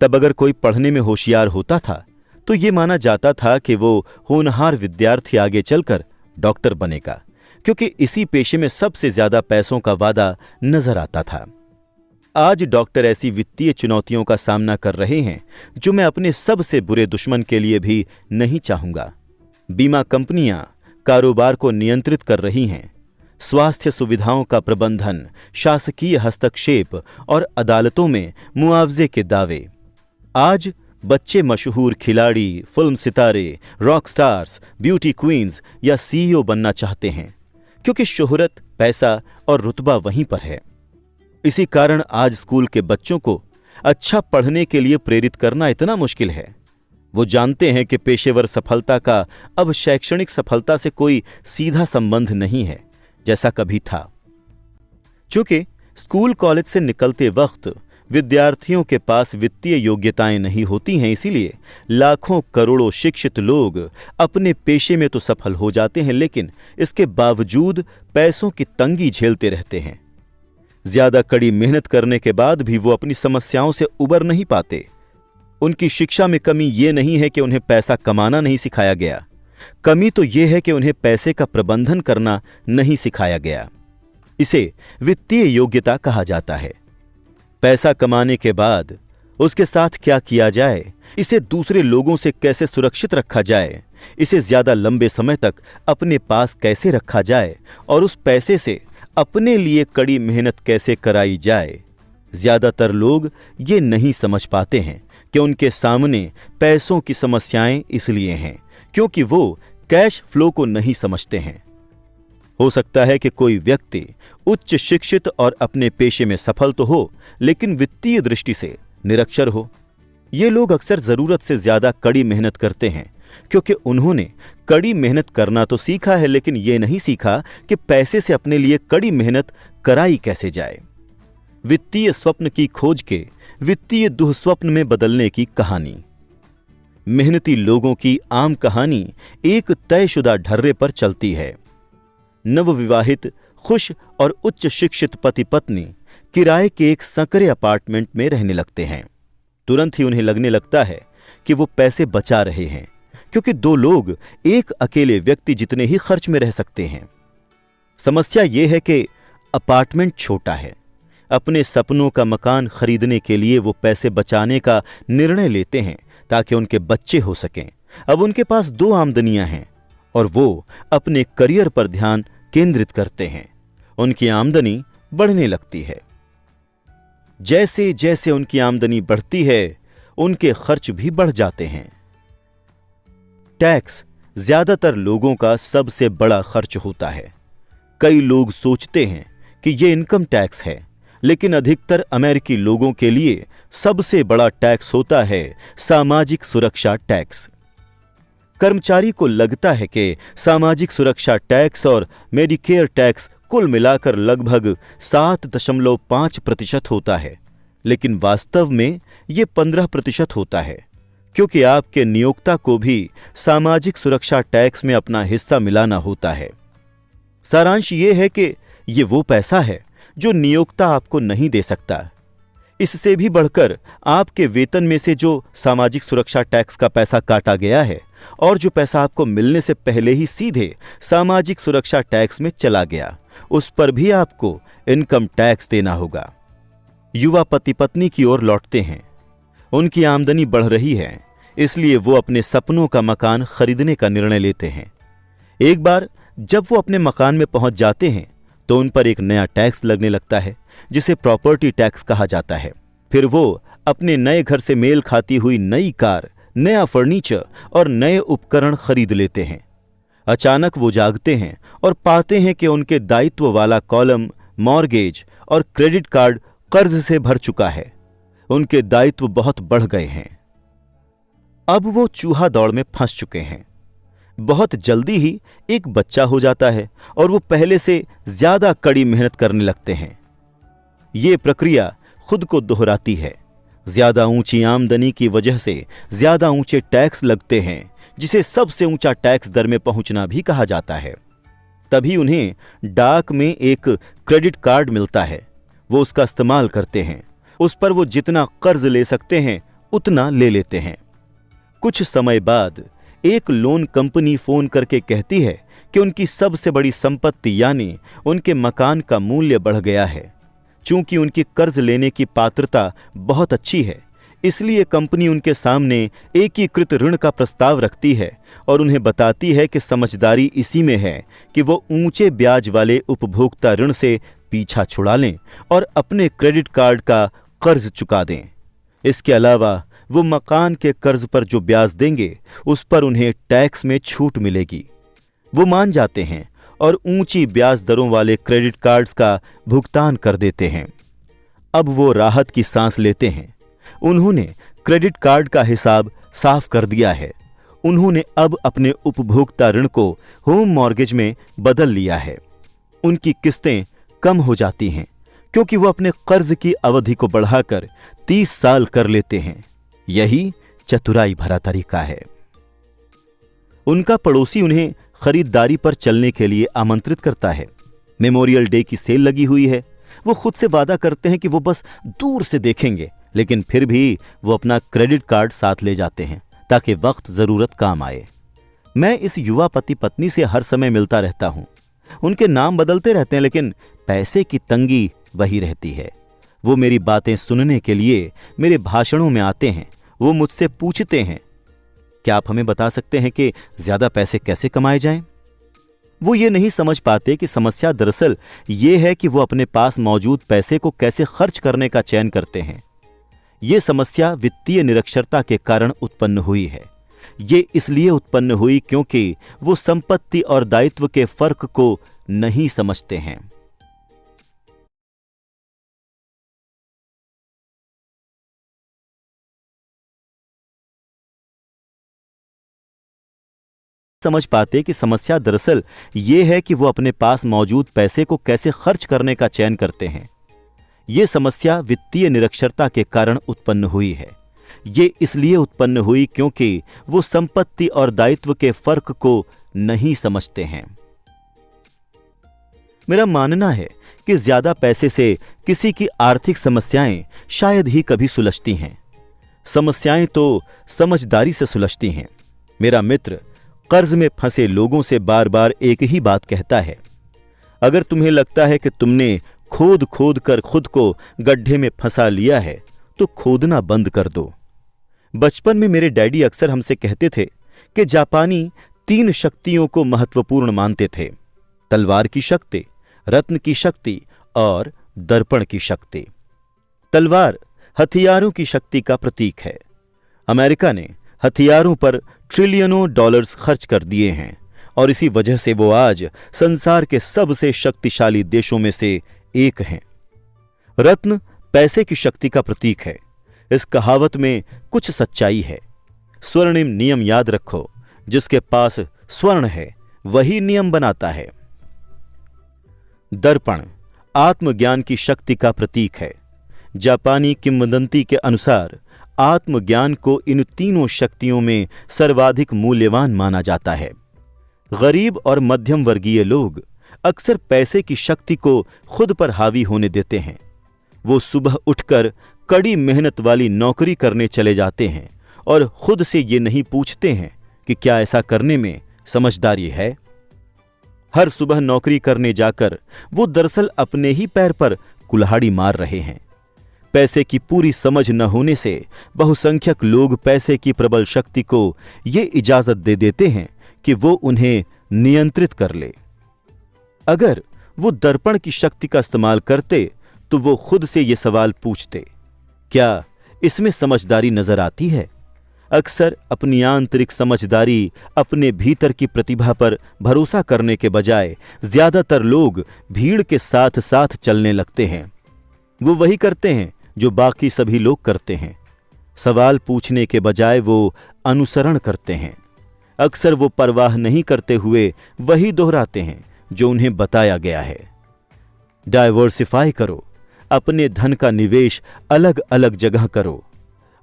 तब अगर कोई पढ़ने में होशियार होता था तो ये माना जाता था कि वो होनहार विद्यार्थी आगे चलकर डॉक्टर बनेगा, क्योंकि इसी पेशे में सबसे ज्यादा पैसों का वादा नजर आता था। आज डॉक्टर ऐसी वित्तीय चुनौतियों का सामना कर रहे हैं जो मैं अपने सबसे बुरे दुश्मन के लिए भी नहीं चाहूंगा। बीमा कंपनियां कारोबार को नियंत्रित कर रही हैं। स्वास्थ्य सुविधाओं का प्रबंधन, शासकीय हस्तक्षेप और अदालतों में मुआवजे के दावे। आज बच्चे मशहूर खिलाड़ी, फिल्म सितारे, रॉक स्टार्स, ब्यूटी क्वींस या सीईओ बनना चाहते हैं, क्योंकि शोहरत, पैसा और रुतबा वहीं पर है। इसी कारण आज स्कूल के बच्चों को अच्छा पढ़ने के लिए प्रेरित करना इतना मुश्किल है। वो जानते हैं कि पेशेवर सफलता का अब शैक्षणिक सफलता से कोई सीधा संबंध नहीं है जैसा कभी था। चूंकि स्कूल कॉलेज से निकलते वक्त विद्यार्थियों के पास वित्तीय योग्यताएं नहीं होती हैं, इसीलिए लाखों करोड़ों शिक्षित लोग अपने पेशे में तो सफल हो जाते हैं, लेकिन इसके बावजूद पैसों की तंगी झेलते रहते हैं। ज्यादा कड़ी मेहनत करने के बाद भी वो अपनी समस्याओं से उबर नहीं पाते। उनकी शिक्षा में कमी ये नहीं है कि उन्हें पैसा कमाना नहीं सिखाया गया, कमी तो ये है कि उन्हें पैसे का प्रबंधन करना नहीं सिखाया गया। इसे वित्तीय योग्यता कहा जाता है। पैसा कमाने के बाद उसके साथ क्या किया जाए, इसे दूसरे लोगों से कैसे सुरक्षित रखा जाए, इसे ज्यादा लंबे समय तक अपने पास कैसे रखा जाए और उस पैसे से अपने लिए कड़ी मेहनत कैसे कराई जाए, ज्यादातर लोग ये नहीं समझ पाते हैं कि उनके सामने पैसों की समस्याएं इसलिए हैं क्योंकि वो कैश फ्लो को नहीं समझते हैं। हो सकता है कि कोई व्यक्ति उच्च शिक्षित और अपने पेशे में सफल तो हो, लेकिन वित्तीय दृष्टि से निरक्षर हो। ये लोग अक्सर जरूरत से ज्यादा कड़ी मेहनत करते हैं क्योंकि उन्होंने कड़ी मेहनत करना तो सीखा है, लेकिन ये नहीं सीखा कि पैसे से अपने लिए कड़ी मेहनत कराई कैसे जाए। वित्तीय स्वप्न की खोज के वित्तीय दुःस्वप्न में बदलने की कहानी। मेहनती लोगों की आम कहानी एक तयशुदा ढर्रे पर चलती है। नवविवाहित, खुश और उच्च शिक्षित पति पत्नी किराए के एक संकरे अपार्टमेंट में रहने लगते हैं। तुरंत ही उन्हें लगने लगता है कि वो पैसे बचा रहे हैं, क्योंकि दो लोग एक अकेले व्यक्ति जितने ही खर्च में रह सकते हैं। समस्या ये है कि अपार्टमेंट छोटा है। अपने सपनों का मकान खरीदने के लिए वो पैसे बचाने का निर्णय लेते हैं ताकि उनके बच्चे हो सकें। अब उनके पास 2 आमदनियां हैं और वो अपने करियर पर ध्यान केंद्रित करते हैं। उनकी आमदनी बढ़ने लगती है। जैसे जैसे उनकी आमदनी बढ़ती है, उनके खर्च भी बढ़ जाते हैं। टैक्स ज्यादातर लोगों का सबसे बड़ा खर्च होता है। कई लोग सोचते हैं कि ये इनकम टैक्स है, लेकिन अधिकतर अमेरिकी लोगों के लिए सबसे बड़ा टैक्स होता है सामाजिक सुरक्षा टैक्स। कर्मचारी को लगता है कि सामाजिक सुरक्षा टैक्स और मेडिकेयर टैक्स कुल मिलाकर लगभग 7.5% होता है, लेकिन वास्तव में ये 15% होता है, क्योंकि आपके नियोक्ता को भी सामाजिक सुरक्षा टैक्स में अपना हिस्सा मिलाना होता है। सारांश ये है कि ये वो पैसा है जो नियोक्ता आपको नहीं दे सकता। इससे भी बढ़कर आपके वेतन में से जो सामाजिक सुरक्षा टैक्स का पैसा काटा गया है और जो पैसा आपको मिलने से पहले ही सीधे सामाजिक सुरक्षा टैक्स में चला गया, उस पर भी आपको इनकम टैक्स देना होगा। युवा पति पत्नी की ओर लौटते हैं। उनकी आमदनी बढ़ रही है, इसलिए वो अपने सपनों का मकान खरीदने का निर्णय लेते हैं। एक बार जब वो अपने मकान में पहुंच जाते हैं तो उन पर एक नया टैक्स लगने लगता है, जिसे प्रॉपर्टी टैक्स कहा जाता है। फिर वो अपने नए घर से मेल खाती हुई नई कार, नया फर्नीचर और नए उपकरण खरीद लेते हैं। अचानक वो जागते हैं और पाते हैं कि उनके दायित्व वाला कॉलम मॉर्गेज और क्रेडिट कार्ड कर्ज से भर चुका है। उनके दायित्व बहुत बढ़ गए हैं। अब वो चूहा दौड़ में फंस चुके हैं। बहुत जल्दी ही एक बच्चा हो जाता है और वो पहले से ज्यादा कड़ी मेहनत करने लगते हैं। ये प्रक्रिया खुद को दोहराती है। ज्यादा ऊंची आमदनी की वजह से ज्यादा ऊंचे टैक्स लगते हैं, जिसे सबसे ऊंचा टैक्स दर में पहुंचना भी कहा जाता है। तभी उन्हें डाक में एक क्रेडिट कार्ड मिलता है। वो उसका इस्तेमाल करते हैं। उस पर वो जितना कर्ज ले सकते हैं उतना ले लेते हैं। कुछ समय बाद एक लोन कंपनी फोन करके कहती है कि उनकी सबसे बड़ी संपत्ति यानी उनके मकान का मूल्य बढ़ गया है। चूंकि उनकी कर्ज लेने की पात्रता बहुत अच्छी है, इसलिए कंपनी उनके सामने एकीकृत ऋण का प्रस्ताव रखती है और उन्हें बताती है कि समझदारी इसी में है कि वो ऊंचे ब्याज वाले उपभोक्ता ऋण से पीछा छुड़ा लें और अपने क्रेडिट कार्ड का कर्ज चुका दें। इसके अलावा वो मकान के कर्ज पर जो ब्याज देंगे उस पर उन्हें टैक्स में छूट मिलेगी। वो मान जाते हैं और ऊंची ब्याज दरों वाले क्रेडिट कार्ड्स का भुगतान कर देते हैं। अब वो राहत की सांस लेते हैं। उन्होंने क्रेडिट कार्ड का हिसाब साफ कर दिया है। उन्होंने अब अपने उपभोक्ता ऋण को होम मॉर्गेज में बदल लिया है। उनकी किस्तें कम हो जाती हैं क्योंकि वो अपने कर्ज की अवधि को बढ़ाकर 30 साल कर लेते हैं। यही चतुराई भरा तरीका है। उनका पड़ोसी उन्हें खरीदारी पर चलने के लिए आमंत्रित करता है। मेमोरियल डे की सेल लगी हुई है। वो खुद से वादा करते हैं कि वो बस दूर से देखेंगे, लेकिन फिर भी वो अपना क्रेडिट कार्ड साथ ले जाते हैं ताकि वक्त जरूरत काम आए। मैं इस युवा पति पत्नी से हर समय मिलता रहता हूं। उनके नाम बदलते रहते हैं, लेकिन पैसे की तंगी वही रहती है। वो मेरी बातें सुनने के लिए मेरे भाषणों में आते हैं। वो मुझसे पूछते हैं, क्या आप हमें बता सकते हैं कि ज्यादा पैसे कैसे कमाए जाएं? वो ये नहीं समझ पाते कि समस्या दरअसल ये है कि वो अपने पास मौजूद पैसे को कैसे खर्च करने का चयन करते हैं। ये समस्या वित्तीय निरक्षरता के कारण उत्पन्न हुई है। ये इसलिए उत्पन्न हुई क्योंकि वो संपत्ति और दायित्व के फर्क को नहीं समझते हैं। समझ पाते कि समस्या दरअसल ये है कि वो अपने पास मौजूद पैसे को कैसे खर्च करने का चयन करते हैं। ये समस्या वित्तीय निरक्षरता के कारण उत्पन्न हुई है। ये इसलिए उत्पन्न हुई क्योंकि वो संपत्ति और दायित्व के फर्क को नहीं समझते हैं। मेरा मानना है कि ज्यादा पैसे से किसी की आर्थिक समस्याएं शायद ही कभी सुलझती हैं। समस्याएं तो समझदारी से सुलझती हैं। मेरा मित्र कर्ज में फंसे लोगों से बार बार एक ही बात कहता है, अगर तुम्हें लगता है कि तुमने खोद खोद कर खुद को गड्ढे में फंसा लिया है तो खोदना बंद कर दो। बचपन में मेरे डैडी अक्सर हमसे कहते थे कि जापानी 3 शक्तियों को महत्वपूर्ण मानते थे, तलवार की शक्ति, रत्न की शक्ति और दर्पण की शक्ति। तलवार हथियारों की शक्ति का प्रतीक है। अमेरिका ने हथियारों पर ट्रिलियनों डॉलर्स खर्च कर दिए हैं और इसी वजह से वो आज संसार के सबसे शक्तिशाली देशों में से एक हैं। रत्न पैसे की शक्ति का प्रतीक है। इस कहावत में कुछ सच्चाई है। स्वर्णिम नियम याद रखो, जिसके पास स्वर्ण है वही नियम बनाता है। दर्पण आत्मज्ञान की शक्ति का प्रतीक है। जापानी किंवदंती के अनुसार आत्मज्ञान को इन तीनों शक्तियों में सर्वाधिक मूल्यवान माना जाता है। गरीब और मध्यम वर्गीय लोग अक्सर पैसे की शक्ति को खुद पर हावी होने देते हैं। वो सुबह उठकर कड़ी मेहनत वाली नौकरी करने चले जाते हैं और खुद से ये नहीं पूछते हैं कि क्या ऐसा करने में समझदारी है। हर सुबह नौकरी करने जाकर वो दरअसल अपने ही पैर पर कुल्हाड़ी मार रहे हैं। पैसे की पूरी समझ न होने से बहुसंख्यक लोग पैसे की प्रबल शक्ति को ये इजाजत दे देते हैं कि वो उन्हें नियंत्रित कर ले। अगर वो दर्पण की शक्ति का इस्तेमाल करते तो वो खुद से ये सवाल पूछते, क्या इसमें समझदारी नजर आती है? अक्सर अपनी आंतरिक समझदारी, अपने भीतर की प्रतिभा पर भरोसा करने के बजाय ज्यादातर लोग भीड़ के साथ साथ चलने लगते हैं। वो वही करते हैं जो बाकी सभी लोग करते हैं। सवाल पूछने के बजाय वो अनुसरण करते हैं। अक्सर वो परवाह नहीं करते हुए वही दोहराते हैं जो उन्हें बताया गया है। डाइवर्सिफाई करो, अपने धन का निवेश अलग अलग जगह करो।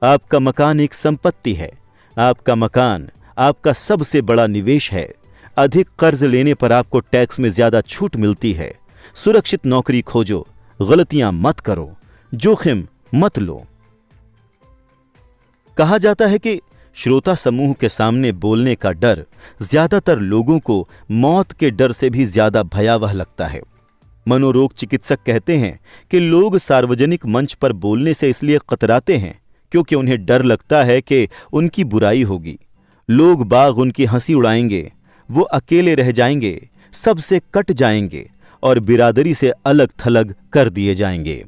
आपका मकान एक संपत्ति है। आपका मकान आपका सबसे बड़ा निवेश है। अधिक कर्ज लेने पर आपको टैक्स में ज्यादा छूट मिलती है। सुरक्षित नौकरी खोजो, गलतियां मत करो, जोखिम मत लो। कहा जाता है कि श्रोता समूह के सामने बोलने का डर ज्यादातर लोगों को मौत के डर से भी ज्यादा भयावह लगता है। मनोरोग चिकित्सक कहते हैं कि लोग सार्वजनिक मंच पर बोलने से इसलिए कतराते हैं क्योंकि उन्हें डर लगता है कि उनकी बुराई होगी, लोग बाग उनकी हंसी उड़ाएंगे, वो अकेले रह जाएंगे, सबसे कट जाएंगे और बिरादरी से अलग थलग कर दिए जाएंगे।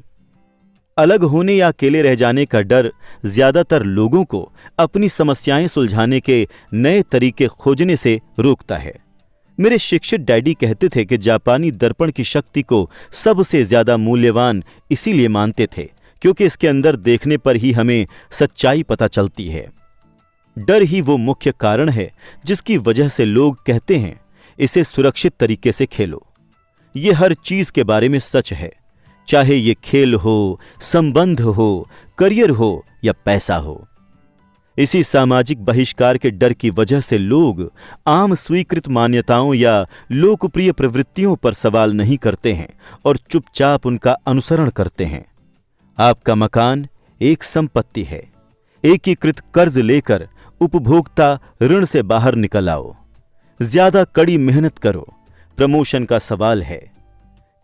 अलग होने या अकेले रह जाने का डर ज्यादातर लोगों को अपनी समस्याएं सुलझाने के नए तरीके खोजने से रोकता है। मेरे शिक्षित डैडी कहते थे कि जापानी दर्पण की शक्ति को सबसे ज्यादा मूल्यवान इसीलिए मानते थे क्योंकि इसके अंदर देखने पर ही हमें सच्चाई पता चलती है। डर ही वो मुख्य कारण है जिसकी वजह से लोग कहते हैं इसे सुरक्षित तरीके से खेलो। ये हर चीज के बारे में सच है, चाहे ये खेल हो, संबंध हो, करियर हो या पैसा हो। इसी सामाजिक बहिष्कार के डर की वजह से लोग आम स्वीकृत मान्यताओं या लोकप्रिय प्रवृत्तियों पर सवाल नहीं करते हैं और चुपचाप उनका अनुसरण करते हैं। आपका मकान एक संपत्ति है। एकीकृत कर्ज लेकर उपभोक्ता ऋण से बाहर निकल आओ। ज्यादा कड़ी मेहनत करो। प्रमोशन का सवाल है।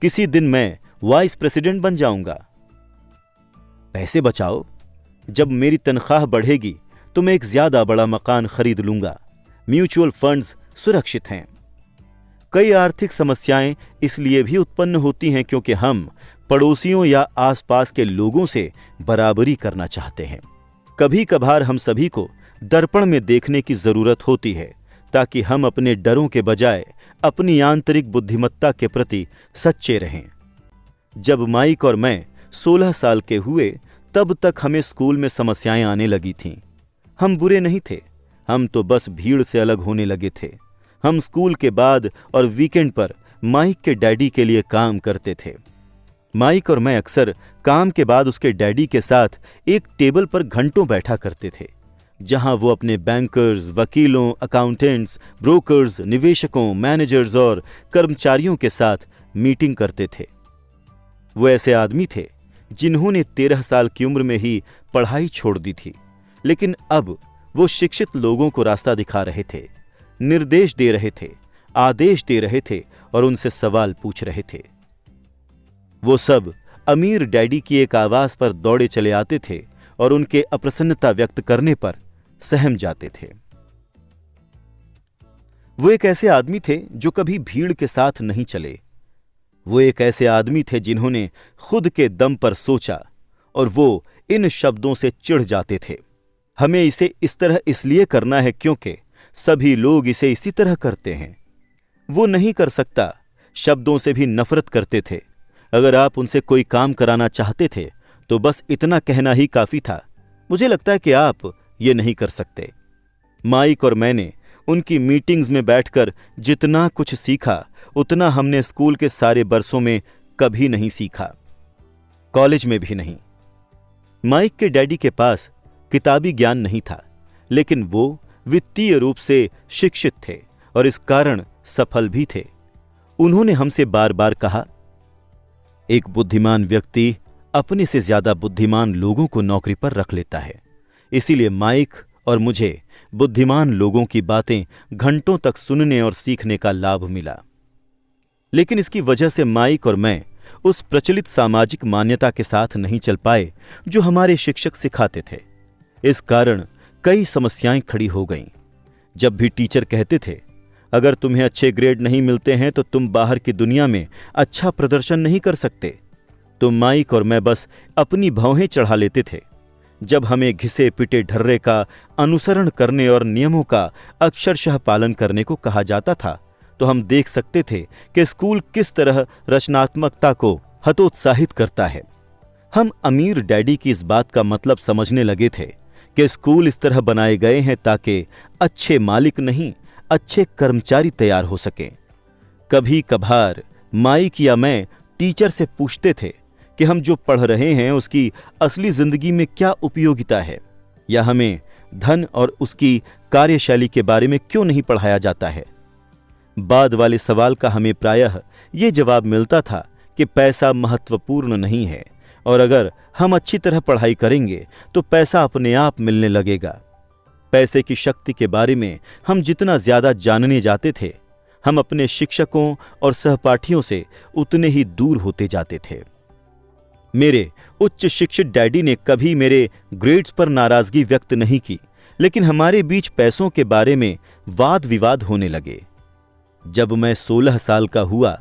किसी दिन मैं वाइस प्रेसिडेंट बन जाऊंगा। पैसे बचाओ। जब मेरी तनख्वाह बढ़ेगी तो मैं एक ज्यादा बड़ा मकान खरीद लूंगा। म्यूचुअल फंड्स सुरक्षित हैं। कई आर्थिक समस्याएं इसलिए भी उत्पन्न होती हैं क्योंकि हम पड़ोसियों या आसपास के लोगों से बराबरी करना चाहते हैं। कभी कभार हम सभी को दर्पण में देखने की जरूरत होती है ताकि हम अपने डरों के बजाय अपनी आंतरिक बुद्धिमत्ता के प्रति सच्चे रहें। जब माइक और मैं 16 साल के हुए तब तक हमें स्कूल में समस्याएं आने लगी थीं। हम बुरे नहीं थे, हम तो बस भीड़ से अलग होने लगे थे। हम स्कूल के बाद और वीकेंड पर माइक के डैडी के लिए काम करते थे। माइक और मैं अक्सर काम के बाद उसके डैडी के साथ एक टेबल पर घंटों बैठा करते थे, जहां वो अपने बैंकर्स, वकीलों, अकाउंटेंट्स, ब्रोकर्स, निवेशकों, मैनेजर्स और कर्मचारियों के साथ मीटिंग करते थे। वो ऐसे आदमी थे जिन्होंने 13 साल की उम्र में ही पढ़ाई छोड़ दी थी, लेकिन अब वो शिक्षित लोगों को रास्ता दिखा रहे थे, निर्देश दे रहे थे, आदेश दे रहे थे और उनसे सवाल पूछ रहे थे। वो सब अमीर डैडी की एक आवाज पर दौड़े चले आते थे और उनके अप्रसन्नता व्यक्त करने पर सहम जाते थे। वो एक ऐसे आदमी थे जो कभी भीड़ के साथ नहीं चले। वो एक ऐसे आदमी थे जिन्होंने खुद के दम पर सोचा और वो इन शब्दों से चिढ़ जाते थे, हमें इसे इस तरह इसलिए करना है क्योंकि सभी लोग इसे इसी तरह करते हैं। वो नहीं कर सकता शब्दों से भी नफरत करते थे। अगर आप उनसे कोई काम कराना चाहते थे तो बस इतना कहना ही काफी था, मुझे लगता है कि आप ये नहीं कर सकते। माइक और मैंने उनकी मीटिंग्स में बैठकर जितना कुछ सीखा उतना हमने स्कूल के सारे बरसों में कभी नहीं सीखा, कॉलेज में भी नहीं। माइक के डैडी के पास किताबी ज्ञान नहीं था, लेकिन वो वित्तीय रूप से शिक्षित थे और इस कारण सफल भी थे। उन्होंने हमसे बार बार कहा, एक बुद्धिमान व्यक्ति अपने से ज्यादा बुद्धिमान लोगों को नौकरी पर रख लेता है। इसीलिए माइक और मुझे बुद्धिमान लोगों की बातें घंटों तक सुनने और सीखने का लाभ मिला। लेकिन इसकी वजह से माइक और मैं उस प्रचलित सामाजिक मान्यता के साथ नहीं चल पाए जो हमारे शिक्षक सिखाते थे। इस कारण कई समस्याएं खड़ी हो गईं। जब भी टीचर कहते थे, अगर तुम्हें अच्छे ग्रेड नहीं मिलते हैं तो तुम बाहर की दुनिया में अच्छा प्रदर्शन नहीं कर सकते, तो माइक और मैं बस अपनी भौहें चढ़ा लेते थे। जब हमें घिसे पिटे ढर्रे का अनुसरण करने और नियमों का अक्षरशः पालन करने को कहा जाता था, तो हम देख सकते थे कि स्कूल किस तरह रचनात्मकता को हतोत्साहित करता है। हम अमीर डैडी की इस बात का मतलब समझने लगे थे कि स्कूल इस तरह बनाए गए हैं ताकि अच्छे मालिक नहीं, अच्छे कर्मचारी तैयार हो सकें। कभी कभार माइक या मैं टीचर से पूछते थे कि हम जो पढ़ रहे हैं उसकी असली जिंदगी में क्या उपयोगिता है, या हमें धन और उसकी कार्यशैली के बारे में क्यों नहीं पढ़ाया जाता है। बाद वाले सवाल का हमें प्रायः ये जवाब मिलता था कि पैसा महत्वपूर्ण नहीं है, और अगर हम अच्छी तरह पढ़ाई करेंगे तो पैसा अपने आप मिलने लगेगा। पैसे की शक्ति के बारे में हम जितना ज्यादा जानने जाते थे, हम अपने शिक्षकों और सहपाठियों से उतने ही दूर होते जाते थे। मेरे उच्च शिक्षित डैडी ने कभी मेरे ग्रेड्स पर नाराजगी व्यक्त नहीं की, लेकिन हमारे बीच पैसों के बारे में वाद विवाद होने लगे। जब मैं 16 साल का हुआ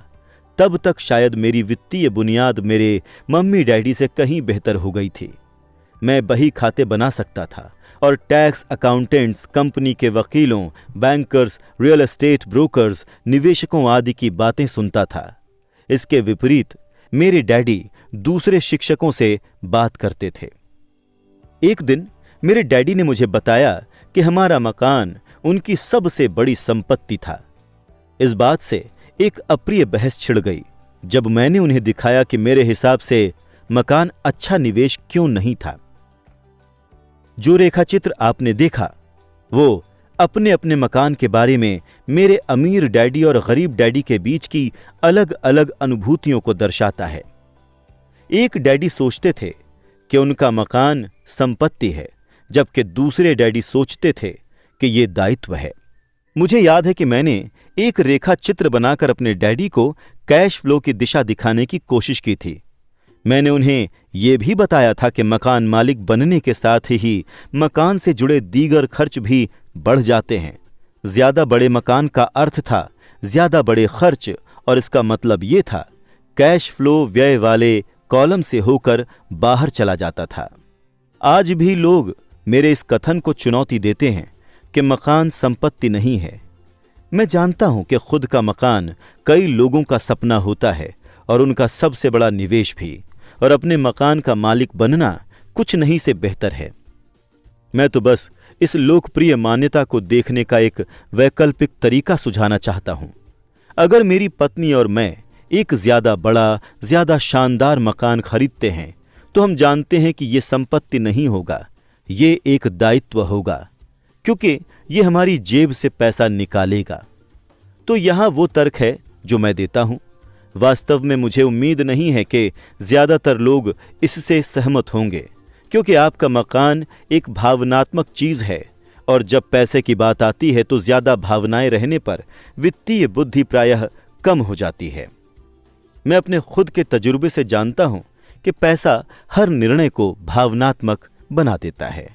तब तक शायद मेरी वित्तीय बुनियाद मेरे मम्मी डैडी से कहीं बेहतर हो गई थी। मैं बही खाते बना सकता था और टैक्स अकाउंटेंट्स, कंपनी के वकीलों, बैंकर्स, रियल एस्टेट ब्रोकर्स, निवेशकों आदि की बातें सुनता था। इसके विपरीत मेरे डैडी दूसरे शिक्षकों से बात करते थे। एक दिन मेरे डैडी ने मुझे बताया कि हमारा मकान उनकी सबसे बड़ी संपत्ति था। इस बात से एक अप्रिय बहस छिड़ गई जब मैंने उन्हें दिखाया कि मेरे हिसाब से मकान अच्छा निवेश क्यों नहीं था। जो रेखाचित्र आपने देखा वो अपने अपने मकान के बारे में मेरे अमीर डैडी और गरीब डैडी के बीच की अलग अलग अनुभूतियों को दर्शाता है। एक डैडी सोचते थे कि उनका मकान संपत्ति है, जबकि दूसरे डैडी सोचते थे कि यह दायित्व है। मुझे याद है कि मैंने एक रेखा चित्र बनाकर अपने डैडी को कैश फ्लो की दिशा दिखाने की कोशिश की थी। मैंने उन्हें यह भी बताया था कि मकान मालिक बनने के साथ ही मकान से जुड़े दीगर खर्च भी बढ़ जाते हैं। ज्यादा बड़े मकान का अर्थ था ज्यादा बड़े खर्च, और इसका मतलब यह था कैश फ्लो व्यय वाले कॉलम से होकर बाहर चला जाता था। आज भी लोग मेरे इस कथन को चुनौती देते हैं कि मकान संपत्ति नहीं है। मैं जानता हूं कि खुद का मकान कई लोगों का सपना होता है और उनका सबसे बड़ा निवेश भी, और अपने मकान का मालिक बनना कुछ नहीं से बेहतर है। मैं तो बस इस लोकप्रिय मान्यता को देखने का एक वैकल्पिक तरीका सुझाना चाहता हूं। अगर मेरी पत्नी और मैं एक ज्यादा बड़ा, ज्यादा शानदार मकान खरीदते हैं तो हम जानते हैं कि यह संपत्ति नहीं होगा, ये एक दायित्व होगा, क्योंकि ये हमारी जेब से पैसा निकालेगा। तो यहां वो तर्क है जो मैं देता हूं। वास्तव में मुझे उम्मीद नहीं है कि ज्यादातर लोग इससे सहमत होंगे, क्योंकि आपका मकान एक भावनात्मक चीज है, और जब पैसे की बात आती है तो ज्यादा भावनाएं रहने पर वित्तीय बुद्धि प्रायः कम हो जाती है। मैं अपने खुद के तजुर्बे से जानता हूं कि पैसा हर निर्णय को भावनात्मक बना देता है।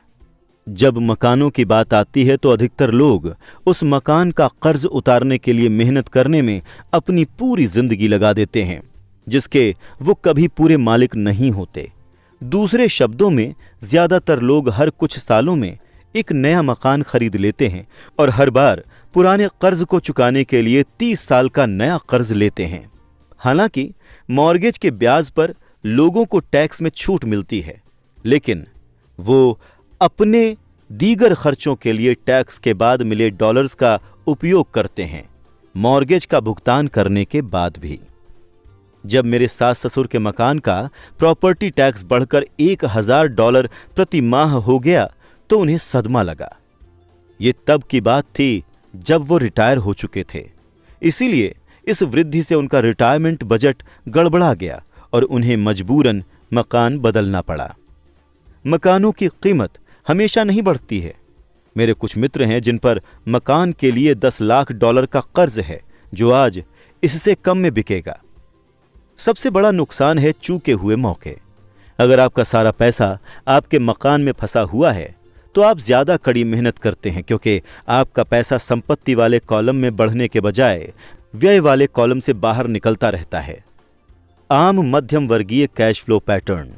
जब मकानों की बात आती है तो अधिकतर लोग उस मकान का कर्ज उतारने के लिए मेहनत करने में अपनी पूरी जिंदगी लगा देते हैं, जिसके वो कभी पूरे मालिक नहीं होते। दूसरे शब्दों में, ज्यादातर लोग हर कुछ सालों में एक नया मकान खरीद लेते हैं और हर बार पुराने कर्ज को चुकाने के लिए 30 साल का नया कर्ज लेते हैं। हालांकि मॉर्गेज के ब्याज पर लोगों को टैक्स में छूट मिलती है, लेकिन वो अपने दीगर खर्चों के लिए टैक्स के बाद मिले डॉलर्स का उपयोग करते हैं, मॉर्गेज का भुगतान करने के बाद भी। जब मेरे सास ससुर के मकान का प्रॉपर्टी टैक्स बढ़कर $1000 प्रति माह हो गया तो उन्हें सदमा लगा। ये तब की बात थी जब वो रिटायर हो चुके थे, इसीलिए इस वृद्धि से उनका रिटायरमेंट बजट गड़बड़ा गया और उन्हें मजबूरन मकान बदलना पड़ा। मकानों की कीमत हमेशा नहीं बढ़ती है। मेरे कुछ मित्र हैं जिन पर मकान के लिए $10 लाख का कर्ज है, जो आज इससे कम में बिकेगा। सबसे बड़ा नुकसान है चूके हुए मौके। अगर आपका सारा पैसा आपके मकान में फंसा हुआ है तो आप ज्यादा कड़ी मेहनत करते हैं, क्योंकि आपका पैसा संपत्ति वाले कॉलम में बढ़ने के बजाय व्यय वाले कॉलम से बाहर निकलता रहता है। आम मध्यम वर्गीय कैश फ्लो पैटर्न।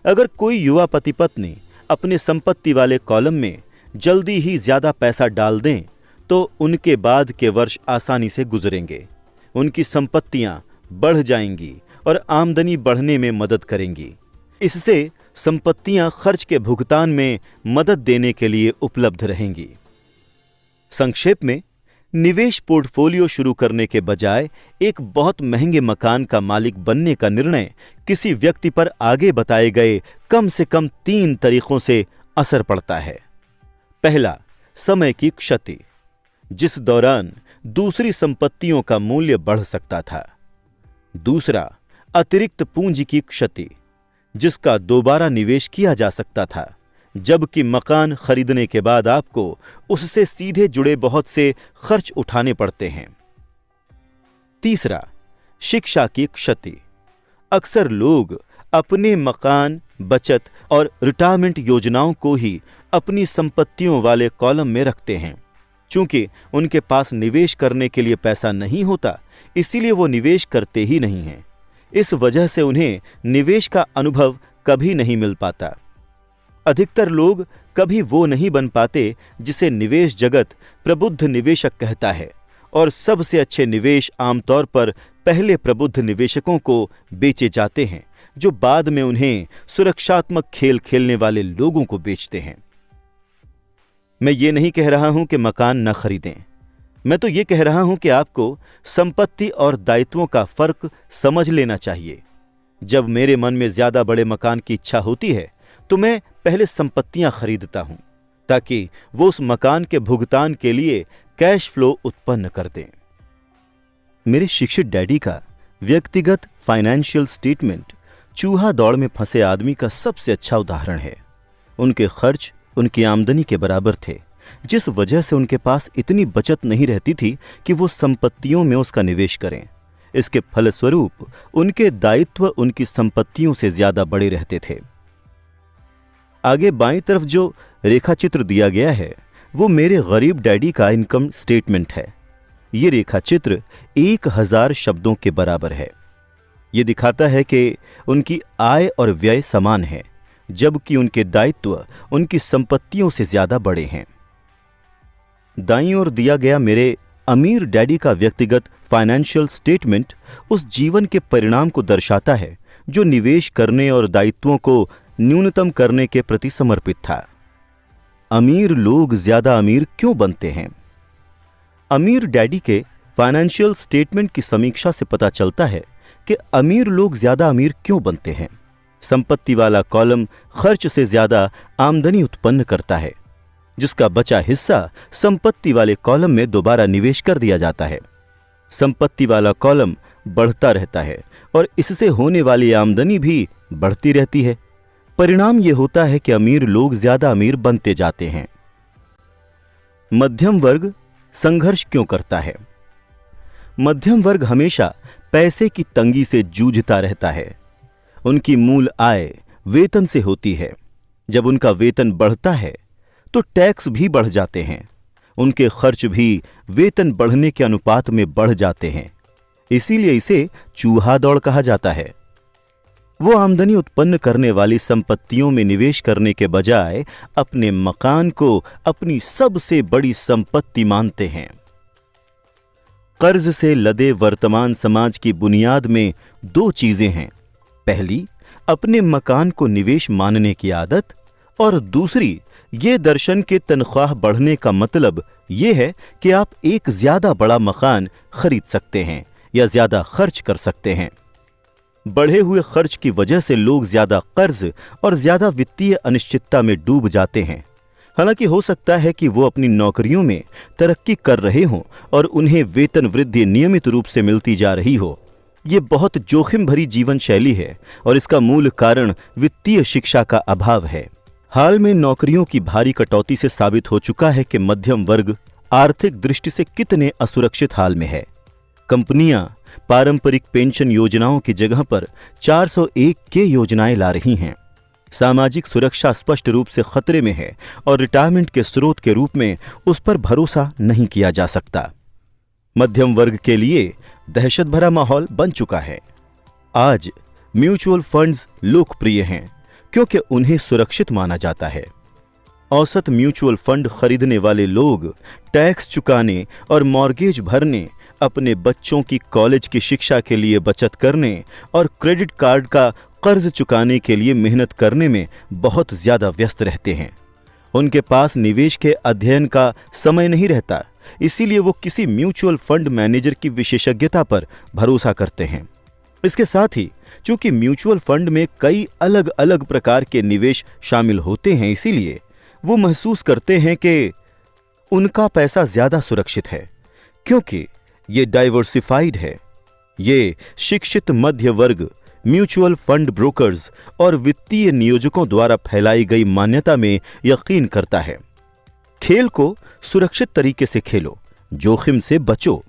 अगर कोई युवा पति पत्नी अपने संपत्ति वाले कॉलम में जल्दी ही ज्यादा पैसा डाल दें तो उनके बाद के वर्ष आसानी से गुजरेंगे। उनकी संपत्तियां बढ़ जाएंगी और आमदनी बढ़ने में मदद करेंगी। इससे संपत्तियां खर्च के भुगतान में मदद देने के लिए उपलब्ध रहेंगी। संक्षेप में, निवेश पोर्टफोलियो शुरू करने के बजाय एक बहुत महंगे मकान का मालिक बनने का निर्णय किसी व्यक्ति पर आगे बताए गए कम से कम 3 तरीकों से असर पड़ता है। पहला, समय की क्षति, जिस दौरान दूसरी संपत्तियों का मूल्य बढ़ सकता था। दूसरा, अतिरिक्त पूंजी की क्षति, जिसका दोबारा निवेश किया जा सकता था, जबकि मकान खरीदने के बाद आपको उससे सीधे जुड़े बहुत से खर्च उठाने पड़ते हैं। तीसरा, शिक्षा की क्षति। अक्सर लोग अपने मकान, बचत और रिटायरमेंट योजनाओं को ही अपनी संपत्तियों वाले कॉलम में रखते हैं। चूंकि उनके पास निवेश करने के लिए पैसा नहीं होता, इसीलिए वो निवेश करते ही नहीं हैं। इस वजह से उन्हें निवेश का अनुभव कभी नहीं मिल पाता। अधिकतर लोग कभी वो नहीं बन पाते जिसे निवेश जगत प्रबुद्ध निवेशक कहता है, और सबसे अच्छे निवेश आमतौर पर पहले प्रबुद्ध निवेशकों को बेचे जाते हैं, जो बाद में उन्हें सुरक्षात्मक खेल खेलने वाले लोगों को बेचते हैं। मैं ये नहीं कह रहा हूं कि मकान न खरीदें। मैं तो ये कह रहा हूं कि आपको संपत्ति और दायित्वों का फर्क समझ लेना चाहिए। जब मेरे मन में ज्यादा बड़े मकान की इच्छा होती है तो मैं पहले संपत्तियां खरीदता हूं, ताकि वो उस मकान के भुगतान के लिए कैश फ्लो उत्पन्न कर दें। मेरे शिक्षित डैडी का व्यक्तिगत फाइनेंशियल स्टेटमेंट चूहा दौड़ में फंसे आदमी का सबसे अच्छा उदाहरण है। उनके खर्च उनकी आमदनी के बराबर थे, जिस वजह से उनके पास इतनी बचत नहीं रहती थी कि वो संपत्तियों में उसका निवेश करें। इसके फलस्वरूप उनके दायित्व उनकी संपत्तियों से ज्यादा बड़े रहते थे। आगे बाईं तरफ जो रेखा चित्र दिया गया है वो मेरे गरीब डैडी का इनकम स्टेटमेंट है। ये रेखा चित्र 1000 शब्दों के बराबर है। ये दिखाता है कि उनकी आय और व्यय समान है, जबकि उनके दायित्व उनकी संपत्तियों से ज्यादा बड़े हैं। दाईं ओर दिया गया मेरे अमीर डैडी का व्यक्तिगत फाइनेंशियल स्टेटमेंट उस जीवन के परिणाम को दर्शाता है जो निवेश करने और दायित्वों को न्यूनतम करने के प्रति समर्पित था। अमीर लोग ज्यादा अमीर क्यों बनते हैं? अमीर डैडी के फाइनेंशियल स्टेटमेंट की समीक्षा से पता चलता है कि अमीर लोग ज्यादा अमीर क्यों बनते हैं। संपत्ति वाला कॉलम खर्च से ज्यादा आमदनी उत्पन्न करता है, जिसका बचा हिस्सा संपत्ति वाले कॉलम में दोबारा निवेश कर दिया जाता है। संपत्ति वाला कॉलम बढ़ता रहता है और इससे होने वाली आमदनी भी बढ़ती रहती है। परिणाम यह होता है कि अमीर लोग ज्यादा अमीर बनते जाते हैं। मध्यम वर्ग संघर्ष क्यों करता है? मध्यम वर्ग हमेशा पैसे की तंगी से जूझता रहता है। उनकी मूल आय वेतन से होती है। जब उनका वेतन बढ़ता है तो टैक्स भी बढ़ जाते हैं। उनके खर्च भी वेतन बढ़ने के अनुपात में बढ़ जाते हैं। इसीलिए इसे चूहा दौड़ कहा जाता है। वो आमदनी उत्पन्न करने वाली संपत्तियों में निवेश करने के बजाय अपने मकान को अपनी सबसे बड़ी संपत्ति मानते हैं। कर्ज से लदे वर्तमान समाज की बुनियाद में दो चीजें हैं। पहली, अपने मकान को निवेश मानने की आदत, और दूसरी, ये दर्शन के तनख्वाह बढ़ने का मतलब ये है कि आप एक ज्यादा बड़ा मकान खरीद सकते हैं या ज्यादा खर्च कर सकते हैं। बढ़े हुए खर्च की वजह से लोग ज्यादा कर्ज और ज्यादा वित्तीय अनिश्चितता में डूब जाते हैं। हालांकि हो सकता है कि वो अपनी नौकरियों में तरक्की कर रहे हों और उन्हें वेतन वृद्धि नियमित रूप से मिलती जा रही हो। ये बहुत जोखिम भरी जीवन शैली है और इसका मूल कारण वित्तीय शिक्षा का अभाव है। हाल में नौकरियों की भारी कटौती से साबित हो चुका है कि मध्यम वर्ग आर्थिक दृष्टि से कितने असुरक्षित हाल में है। कंपनियां पारंपरिक पेंशन योजनाओं की जगह पर 401 के योजनाएं ला रही हैं। सामाजिक सुरक्षा स्पष्ट रूप से खतरे में है और रिटायरमेंट के स्रोत के रूप में उस पर भरोसा नहीं किया जा सकता। मध्यम वर्ग के लिए दहशत भरा माहौल बन चुका है। आज म्यूचुअल फंड्स लोकप्रिय हैं क्योंकि उन्हें सुरक्षित माना जाता है। औसत म्यूचुअल फंड खरीदने वाले लोग टैक्स चुकाने और मॉर्गेज भरने, अपने बच्चों की कॉलेज की शिक्षा के लिए बचत करने और क्रेडिट कार्ड का कर्ज चुकाने के लिए मेहनत करने में बहुत ज्यादा व्यस्त रहते हैं। उनके पास निवेश के अध्ययन का समय नहीं रहता, इसीलिए वो किसी म्यूचुअल फंड मैनेजर की विशेषज्ञता पर भरोसा करते हैं। इसके साथ ही चूंकि म्यूचुअल फंड में कई अलग अलग प्रकार के निवेश शामिल होते हैं, इसीलिए वो महसूस करते हैं कि उनका पैसा ज्यादा सुरक्षित है क्योंकि ये डाइवर्सिफाइड है। ये शिक्षित मध्य वर्ग म्यूचुअल फंड ब्रोकर्स और वित्तीय नियोजकों द्वारा फैलाई गई मान्यता में यकीन करता है। खेल को सुरक्षित तरीके से खेलो, जोखिम से बचो।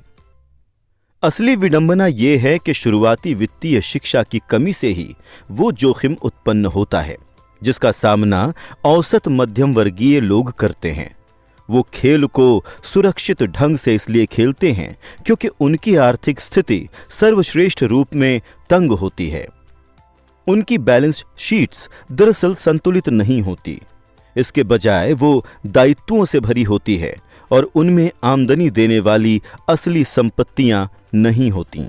असली विडंबना यह है कि शुरुआती वित्तीय शिक्षा की कमी से ही वो जोखिम उत्पन्न होता है जिसका सामना औसत मध्यम वर्गीय लोग करते हैं। वो खेल को सुरक्षित ढंग से इसलिए खेलते हैं क्योंकि उनकी आर्थिक स्थिति सर्वश्रेष्ठ रूप में तंग होती है। उनकी बैलेंस शीट्स दरअसल संतुलित नहीं होती, इसके बजाय वो दायित्वों से भरी होती है और उनमें आमदनी देने वाली असली संपत्तियां नहीं होती।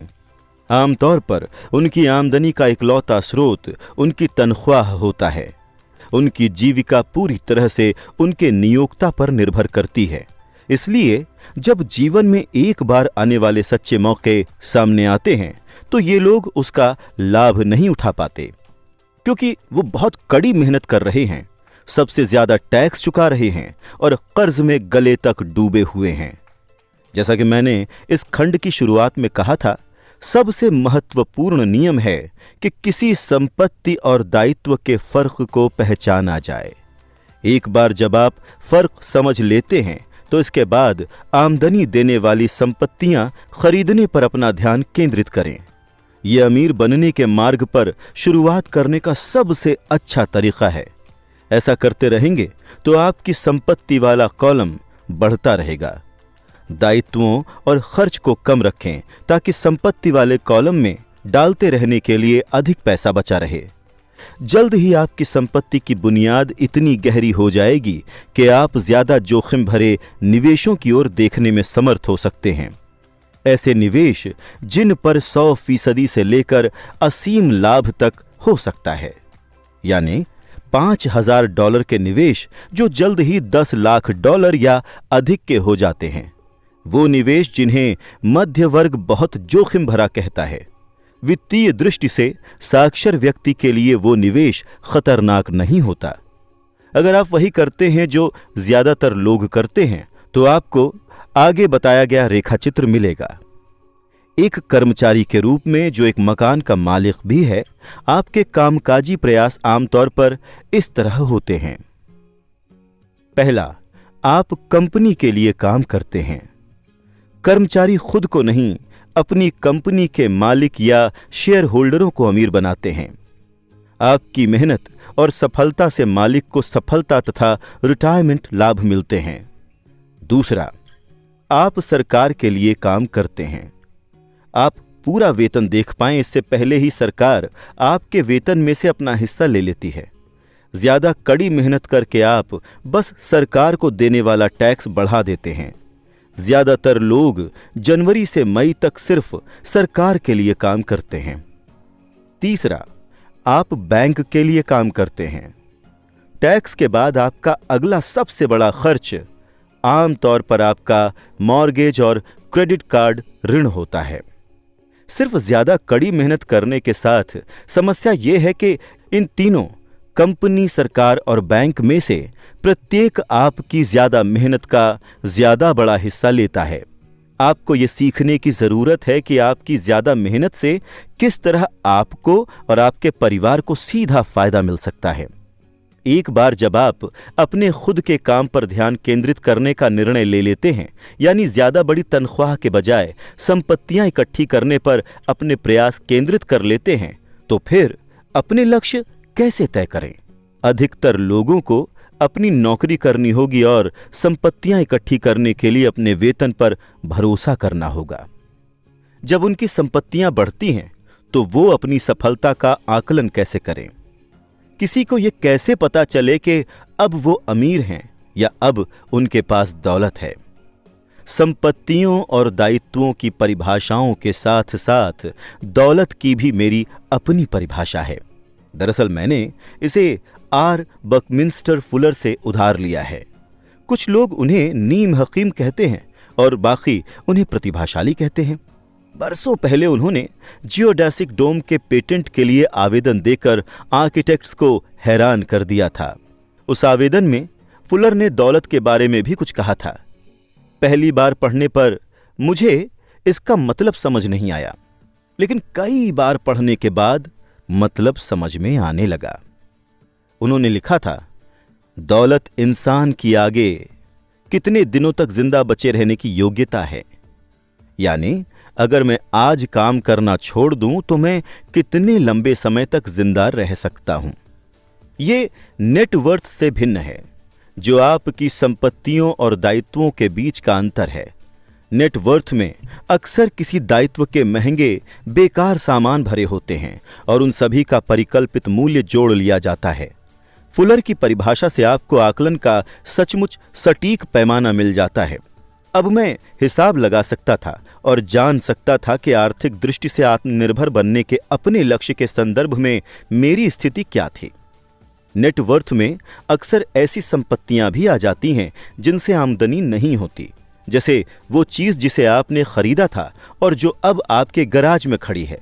आमतौर पर उनकी आमदनी का इकलौता स्रोत उनकी तनख्वाह होता है। उनकी जीविका पूरी तरह से उनके नियोक्ता पर निर्भर करती है। इसलिए जब जीवन में एक बार आने वाले सच्चे मौके सामने आते हैं तो ये लोग उसका लाभ नहीं उठा पाते क्योंकि वो बहुत कड़ी मेहनत कर रहे हैं, सबसे ज्यादा टैक्स चुका रहे हैं और कर्ज में गले तक डूबे हुए हैं। जैसा कि मैंने इस खंड की शुरुआत में कहा था, सबसे महत्वपूर्ण नियम है कि किसी संपत्ति और दायित्व के फर्क को पहचाना जाए। एक बार जब आप फर्क समझ लेते हैं तो इसके बाद आमदनी देने वाली संपत्तियां खरीदने पर अपना ध्यान केंद्रित करें। यह अमीर बनने के मार्ग पर शुरुआत करने का सबसे अच्छा तरीका है। ऐसा करते रहेंगे तो आपकी संपत्ति वाला कॉलम बढ़ता रहेगा। दायित्वों और खर्च को कम रखें ताकि संपत्ति वाले कॉलम में डालते रहने के लिए अधिक पैसा बचा रहे। जल्द ही आपकी संपत्ति की बुनियाद इतनी गहरी हो जाएगी कि आप ज्यादा जोखिम भरे निवेशों की ओर देखने में समर्थ हो सकते हैं। ऐसे निवेश जिन पर 100% से लेकर असीम लाभ तक हो सकता है, यानी $5,000 के निवेश जो जल्द ही $10 लाख या अधिक के हो जाते हैं। वो निवेश जिन्हें मध्य वर्ग बहुत जोखिम भरा कहता है। वित्तीय दृष्टि से साक्षर व्यक्ति के लिए वो निवेश खतरनाक नहीं होता। अगर आप वही करते हैं जो ज्यादातर लोग करते हैं तो आपको आगे बताया गया रेखाचित्र मिलेगा। एक कर्मचारी के रूप में जो एक मकान का मालिक भी है, आपके कामकाजी प्रयास आमतौर पर इस तरह होते हैं। पहला, आप कंपनी के लिए काम करते हैं। कर्मचारी खुद को नहीं, अपनी कंपनी के मालिक या शेयर होल्डरों को अमीर बनाते हैं। आपकी मेहनत और सफलता से मालिक को सफलता तथा रिटायरमेंट लाभ मिलते हैं। दूसरा, आप सरकार के लिए काम करते हैं। आप पूरा वेतन देख पाएं इससे पहले ही सरकार आपके वेतन में से अपना हिस्सा ले लेती है। ज्यादा कड़ी मेहनत करके आप बस सरकार को देने वाला टैक्स बढ़ा देते हैं। ज्यादातर लोग जनवरी से मई तक सिर्फ सरकार के लिए काम करते हैं। तीसरा, आप बैंक के लिए काम करते हैं। टैक्स के बाद आपका अगला सबसे बड़ा खर्च आमतौर पर आपका मॉर्गेज और क्रेडिट कार्ड ऋण होता है। सिर्फ ज्यादा कड़ी मेहनत करने के साथ समस्या यह है कि इन तीनों, कंपनी, सरकार और बैंक में से प्रत्येक आपकी ज्यादा मेहनत का ज्यादा बड़ा हिस्सा लेता है। आपको यह सीखने की जरूरत है कि आपकी ज्यादा मेहनत से किस तरह आपको और आपके परिवार को सीधा फायदा मिल सकता है। एक बार जब आप अपने खुद के काम पर ध्यान केंद्रित करने का निर्णय ले लेते हैं, यानी ज्यादा बड़ी तनख्वाह के बजाय संपत्तियां इकट्ठी करने पर अपने प्रयास केंद्रित कर लेते हैं, तो फिर अपने लक्ष्य कैसे तय करें? अधिकतर लोगों को अपनी नौकरी करनी होगी और संपत्तियां इकट्ठी करने के लिए अपने वेतन पर भरोसा करना होगा। जब उनकी संपत्तियां बढ़ती हैं, तो वो अपनी सफलता का आकलन कैसे करें? किसी को यह कैसे पता चले कि अब वो अमीर हैं या अब उनके पास दौलत है? संपत्तियों और दायित्वों की परिभाषाओं के साथ साथ दौलत की भी मेरी अपनी परिभाषा है। दरअसल मैंने इसे आर बकमिंस्टर फुलर से उधार लिया है। कुछ लोग उन्हें नीम हकीम कहते हैं और बाकी उन्हें प्रतिभाशाली कहते हैं। बरसों पहले उन्होंने जियोडेसिक डोम के पेटेंट के लिए आवेदन देकर आर्किटेक्ट्स को हैरान कर दिया था। उस आवेदन में फुलर ने दौलत के बारे में भी कुछ कहा था। पहली बार पढ़ने पर मुझे इसका मतलब समझ नहीं आया, लेकिन कई बार पढ़ने के बाद मतलब समझ में आने लगा। उन्होंने लिखा था, दौलत इंसान की आगे कितने दिनों तक जिंदा बचे रहने की योग्यता है। यानी अगर मैं आज काम करना छोड़ दूं तो मैं कितने लंबे समय तक जिंदा रह सकता हूं। यह नेटवर्थ से भिन्न है, जो आपकी संपत्तियों और दायित्वों के बीच का अंतर है। नेटवर्थ में अक्सर किसी दायित्व के महंगे बेकार सामान भरे होते हैं और उन सभी का परिकल्पित मूल्य जोड़ लिया जाता है। फुलर की परिभाषा से आपको आकलन का सचमुच सटीक पैमाना मिल जाता है। अब मैं हिसाब लगा सकता था और जान सकता था कि आर्थिक दृष्टि से आत्मनिर्भर बनने के अपने लक्ष्य के संदर्भ में मेरी स्थिति क्या थी। नेटवर्थ में अक्सर ऐसी संपत्तियां भी आ जाती हैं जिनसे आमदनी नहीं होती, जैसे वो चीज जिसे आपने खरीदा था और जो अब आपके गराज में खड़ी है।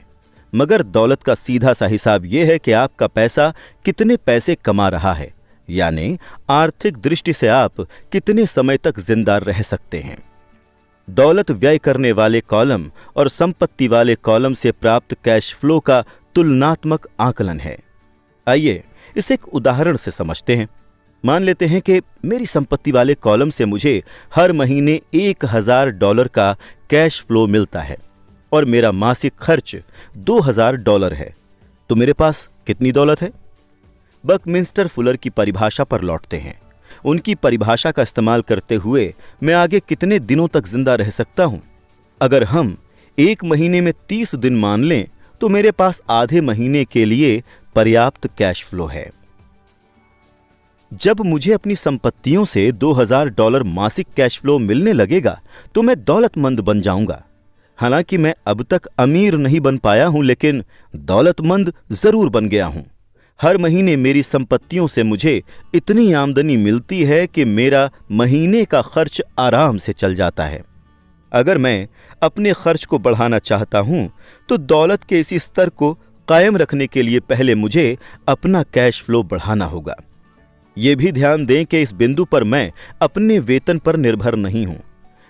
मगर दौलत का सीधा सा हिसाब यह है कि आपका पैसा कितने पैसे कमा रहा है, यानी आर्थिक दृष्टि से आप कितने समय तक जिंदा रह सकते हैं। दौलत व्यय करने वाले कॉलम और संपत्ति वाले कॉलम से प्राप्त कैश फ्लो का तुलनात्मक आकलन है। आइए इसे एक उदाहरण से समझते हैं। मान लेते हैं कि मेरी संपत्ति वाले कॉलम से मुझे हर महीने $1000 का कैश फ्लो मिलता है और मेरा मासिक खर्च $2000 है। तो मेरे पास कितनी दौलत है? बकमिंस्टर फुलर की परिभाषा पर लौटते हैं। उनकी परिभाषा का इस्तेमाल करते हुए मैं आगे कितने दिनों तक जिंदा रह सकता हूं? अगर हम एक महीने में 30 दिन मान लें तो मेरे पास आधे महीने के लिए पर्याप्त कैश फ्लो है। जब मुझे अपनी संपत्तियों से $2000 मासिक कैश फ्लो मिलने लगेगा तो मैं दौलतमंद बन जाऊंगा। हालांकि मैं अब तक अमीर नहीं बन पाया हूं, लेकिन दौलतमंद जरूर बन गया हूं। हर महीने मेरी संपत्तियों से मुझे इतनी आमदनी मिलती है कि मेरा महीने का खर्च आराम से चल जाता है। अगर मैं अपने खर्च को बढ़ाना चाहता हूं तो दौलत के इसी स्तर को कायम रखने के लिए पहले मुझे अपना कैश फ्लो बढ़ाना होगा। यह भी ध्यान दें कि इस बिंदु पर मैं अपने वेतन पर निर्भर नहीं हूं।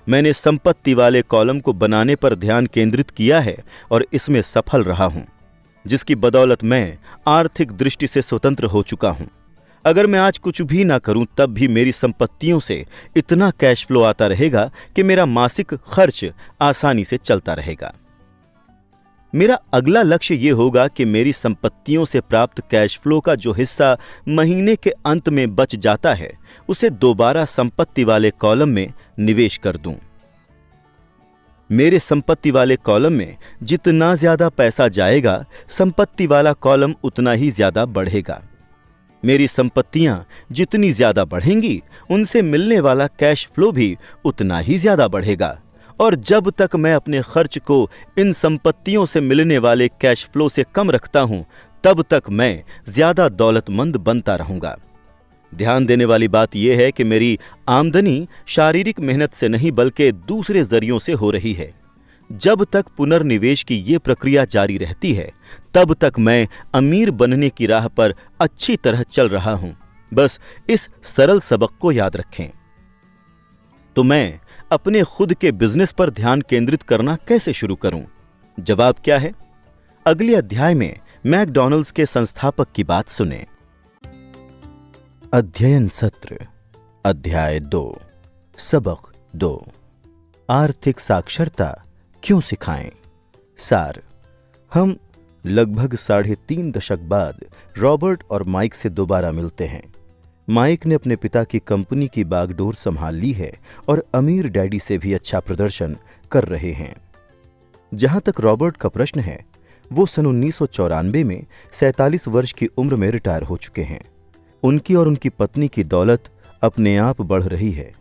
मैंने संपत्ति वाले कॉलम को बनाने पर ध्यान केंद्रित किया है और इसमें सफल रहा हूं, जिसकी बदौलत मैं आर्थिक दृष्टि से स्वतंत्र हो चुका हूं। अगर मैं आज कुछ भी ना करूं तब भी मेरी संपत्तियों से इतना कैश फ्लो आता रहेगा कि मेरा मासिक खर्च आसानी से चलता रहेगा। मेरा अगला लक्ष्य यह होगा कि मेरी संपत्तियों से प्राप्त कैश फ्लो का जो हिस्सा महीने के अंत में बच जाता है उसे दोबारा संपत्ति वाले कॉलम में निवेश कर दूं। मेरे संपत्ति वाले कॉलम में जितना ज्यादा पैसा जाएगा, संपत्ति वाला कॉलम उतना ही ज्यादा बढ़ेगा। मेरी संपत्तियां जितनी ज्यादा बढ़ेंगी, उनसे मिलने वाला कैश फ्लो भी उतना ही ज्यादा बढ़ेगा। और जब तक मैं अपने खर्च को इन संपत्तियों से मिलने वाले कैश फ्लो से कम रखता हूं, तब तक मैं ज्यादा दौलतमंद बनता रहूंगा। ध्यान देने वाली बात यह है कि मेरी आमदनी शारीरिक मेहनत से नहीं बल्कि दूसरे जरियों से हो रही है। जब तक पुनर्निवेश की यह प्रक्रिया जारी रहती है, तब तक मैं अमीर बनने की राह पर अच्छी तरह चल रहा हूं। बस इस सरल सबक को याद रखें। तो मैं अपने खुद के बिजनेस पर ध्यान केंद्रित करना कैसे शुरू करूं? जवाब क्या है? अगले अध्याय में मैकडॉनल्ड्स के संस्थापक की बात सुने। अध्ययन सत्र अध्याय 2 सबक 2 आर्थिक साक्षरता क्यों सिखाएं? सार, हम लगभग 3.5 दशक बाद रॉबर्ट और माइक से दोबारा मिलते हैं। माइक ने अपने पिता की कंपनी की बागडोर संभाल ली है और अमीर डैडी से भी अच्छा प्रदर्शन कर रहे हैं। जहां तक रॉबर्ट का प्रश्न है, वो सन 1994 में 47 वर्ष की उम्र में रिटायर हो चुके हैं। उनकी और उनकी पत्नी की दौलत अपने आप बढ़ रही है,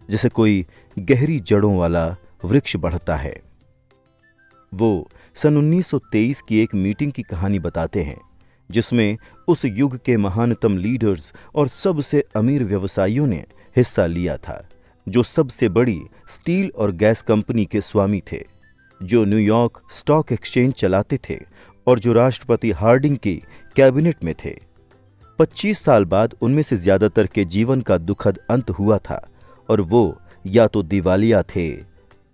जैसे कोई गहरी जड़ों वाला वृक्ष बढ़ता है। वो सन 1923 की एक मीटिंग की कहानी बताते हैं, जिसमें उस युग के महानतम लीडर्स और सबसे अमीर व्यवसायियों ने हिस्सा लिया था, जो सबसे बड़ी स्टील और गैस कंपनी के स्वामी थे, जो न्यूयॉर्क स्टॉक एक्सचेंज चलाते थे और जो राष्ट्रपति हार्डिंग की कैबिनेट में थे। 25 साल बाद उनमें से ज्यादातर के जीवन का दुखद अंत हुआ था और वो या तो दिवालिया थे,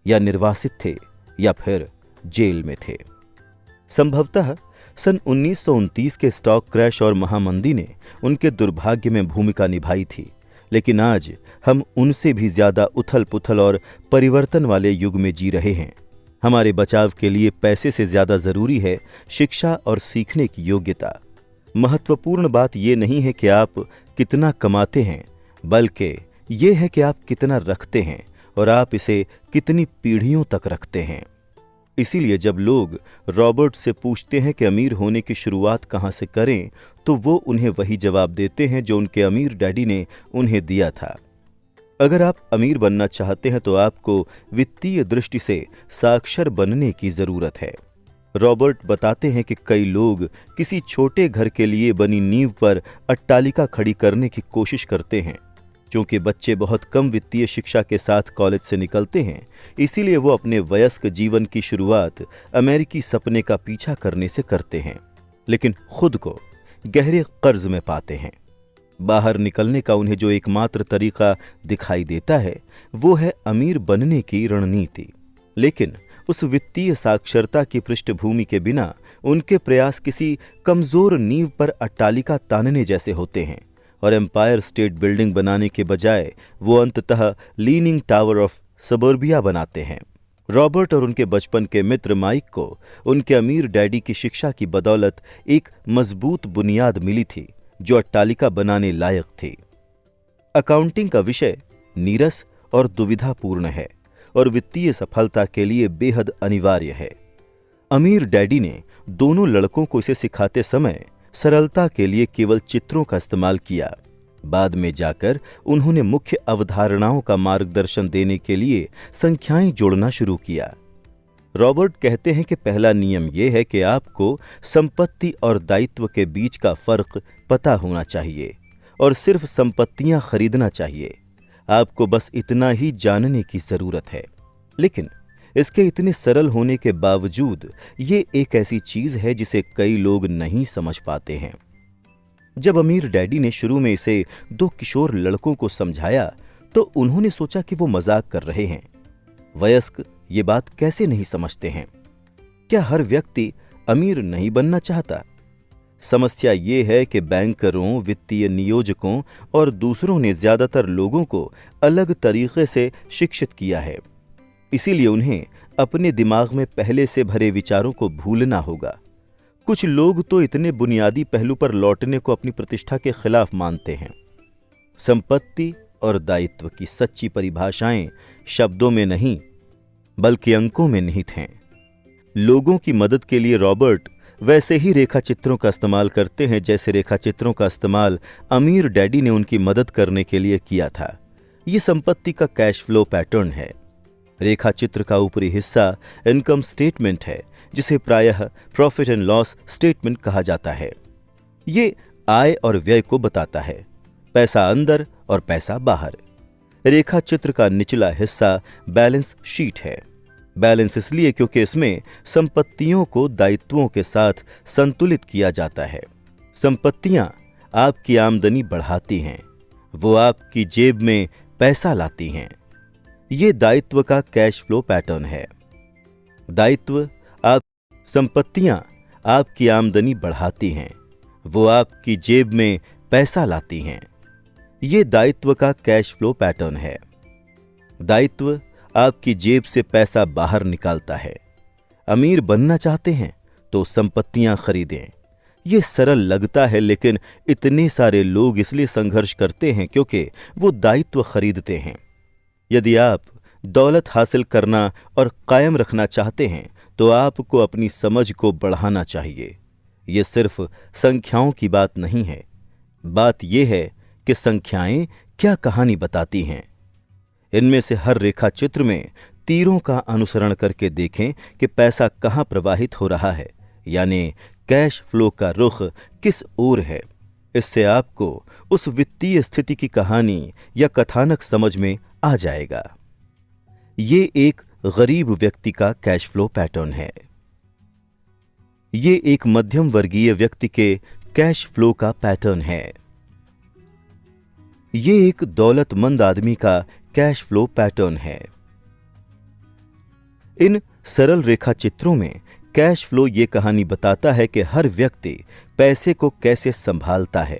या निर्वासित थे, या फिर जेल में थे। संभवतः सन 1929 के स्टॉक क्रैश और महामंदी ने उनके दुर्भाग्य में भूमिका निभाई थी, लेकिन आज हम उनसे भी ज्यादा उथल पुथल और परिवर्तन वाले युग में जी रहे हैं। हमारे बचाव के लिए पैसे से ज्यादा जरूरी है शिक्षा और सीखने की योग्यता। महत्वपूर्ण बात यह नहीं है कि आप कितना कमाते हैं, बल्कि यह है कि आप कितना रखते हैं और आप इसे कितनी पीढ़ियों तक रखते हैं। इसीलिए जब लोग रॉबर्ट से पूछते हैं कि अमीर होने की शुरुआत कहां से करें, तो वो उन्हें वही जवाब देते हैं जो उनके अमीर डैडी ने उन्हें दिया था। अगर आप अमीर बनना चाहते हैं तो आपको वित्तीय दृष्टि से साक्षर बनने की जरूरत है। रॉबर्ट बताते हैं कि कई लोग किसी छोटे घर के लिए बनी नींव पर अट्टालिका खड़ी करने की कोशिश करते हैं। क्योंकि बच्चे बहुत कम वित्तीय शिक्षा के साथ कॉलेज से निकलते हैं, इसीलिए वो अपने वयस्क जीवन की शुरुआत अमेरिकी सपने का पीछा करने से करते हैं, लेकिन खुद को गहरे कर्ज में पाते हैं। बाहर निकलने का उन्हें जो एकमात्र तरीका दिखाई देता है, वो है अमीर बनने की रणनीति। लेकिन उस वित्तीय साक्षरता की पृष्ठभूमि के बिना उनके प्रयास किसी कमजोर नींव पर अट्टालिका तानने जैसे होते हैं और एम्पायर स्टेट बिल्डिंग बनाने के बजाय वो अंततः लीनिंग टावर ऑफ सबर्बिया बनाते हैं। रॉबर्ट और उनके बचपन के मित्र माइक को उनके अमीर डैडी की शिक्षा की बदौलत एक मजबूत बुनियाद मिली थी जो अट्टालिका बनाने लायक थी। अकाउंटिंग का विषय नीरस और दुविधापूर्ण है और वित्तीय सफलता के लिए बेहद अनिवार्य है। अमीर डैडी ने दोनों लड़कों को इसे सिखाते समय सरलता के लिए केवल चित्रों का इस्तेमाल किया। बाद में जाकर उन्होंने मुख्य अवधारणाओं का मार्गदर्शन देने के लिए संख्याएं जोड़ना शुरू किया। रॉबर्ट कहते हैं कि पहला नियम यह है कि आपको संपत्ति और दायित्व के बीच का फर्क पता होना चाहिए और सिर्फ संपत्तियां खरीदना चाहिए। आपको बस इतना ही जानने की जरूरत है। लेकिन इसके इतने सरल होने के बावजूद ये एक ऐसी चीज है जिसे कई लोग नहीं समझ पाते हैं। जब अमीर डैडी ने शुरू में इसे 2 किशोर लड़कों को समझाया तो उन्होंने सोचा कि वो मजाक कर रहे हैं। वयस्क ये बात कैसे नहीं समझते हैं? क्या हर व्यक्ति अमीर नहीं बनना चाहता? समस्या ये है कि बैंकरों, वित्तीय नियोजकों और दूसरों ने ज्यादातर लोगों को अलग तरीके से शिक्षित किया है। इसीलिए उन्हें अपने दिमाग में पहले से भरे विचारों को भूलना होगा। कुछ लोग तो इतने बुनियादी पहलू पर लौटने को अपनी प्रतिष्ठा के खिलाफ मानते हैं। संपत्ति और दायित्व की सच्ची परिभाषाएं शब्दों में नहीं बल्कि अंकों में निहित हैं। लोगों की मदद के लिए रॉबर्ट वैसे ही रेखा चित्रों का इस्तेमाल करते हैं जैसे रेखा चित्रों का इस्तेमाल अमीर डैडी ने उनकी मदद करने के लिए किया था। ये संपत्ति का कैश फ्लो पैटर्न है। रेखा चित्र का ऊपरी हिस्सा इनकम स्टेटमेंट है, जिसे प्रायः प्रॉफिट एंड लॉस स्टेटमेंट कहा जाता है। ये आय और व्यय को बताता है, पैसा अंदर और पैसा बाहर। रेखा चित्र का निचला हिस्सा बैलेंस शीट है। बैलेंस इसलिए क्योंकि इसमें संपत्तियों को दायित्वों के साथ संतुलित किया जाता है। संपत्तियां आपकी आमदनी बढ़ाती हैं, वो आपकी जेब में पैसा लाती हैं। ये दायित्व का कैश फ्लो पैटर्न है। संपत्तियां आपकी आमदनी बढ़ाती हैं, वो आपकी जेब में पैसा लाती हैं। ये दायित्व का कैश फ्लो पैटर्न है। दायित्व आपकी जेब से पैसा बाहर निकालता है। अमीर बनना चाहते हैं तो संपत्तियां खरीदें। ये सरल लगता है, लेकिन इतने सारे लोग इसलिए संघर्ष करते हैं क्योंकि वो दायित्व खरीदते हैं। यदि आप दौलत हासिल करना और कायम रखना चाहते हैं तो आपको अपनी समझ को बढ़ाना चाहिए। ये सिर्फ संख्याओं की बात नहीं है। बात यह है कि संख्याएं क्या कहानी बताती हैं। इनमें से हर रेखा चित्र में तीरों का अनुसरण करके देखें कि पैसा कहां प्रवाहित हो रहा है, यानी कैश फ्लो का रुख किस ओर है। इससे आपको उस वित्तीय स्थिति की कहानी या कथानक समझ में आ जाएगा। ये एक गरीब व्यक्ति का कैश फ्लो पैटर्न है। ये एक मध्यम वर्गीय व्यक्ति के कैश फ्लो का पैटर्न है। ये एक दौलतमंद आदमी का कैश फ्लो पैटर्न है। इन सरल रेखा चित्रों में कैश फ्लो ये कहानी बताता है कि हर व्यक्ति पैसे को कैसे संभालता है।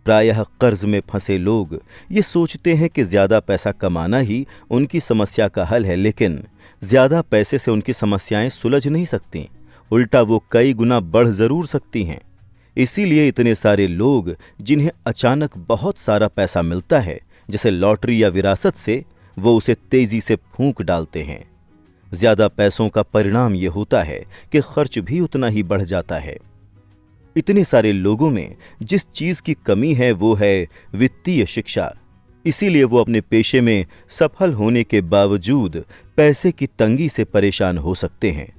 प्रायः कर्ज में फंसे लोग ये सोचते हैं कि ज्यादा पैसा कमाना ही उनकी समस्या का हल है, लेकिन ज्यादा पैसे से उनकी समस्याएं सुलझ नहीं सकती, उल्टा वो कई गुना बढ़ जरूर सकती हैं। इसीलिए इतने सारे लोग जिन्हें अचानक बहुत सारा पैसा मिलता है, जैसे लॉटरी या विरासत से, वो उसे तेजी से फूंक डालते हैं। ज्यादा पैसों का परिणाम यह होता है कि खर्च भी उतना ही बढ़ जाता है। इतने सारे लोगों में जिस चीज की कमी है वो है वित्तीय शिक्षा। इसीलिए वो अपने पेशे में सफल होने के बावजूद पैसे की तंगी से परेशान हो सकते हैं।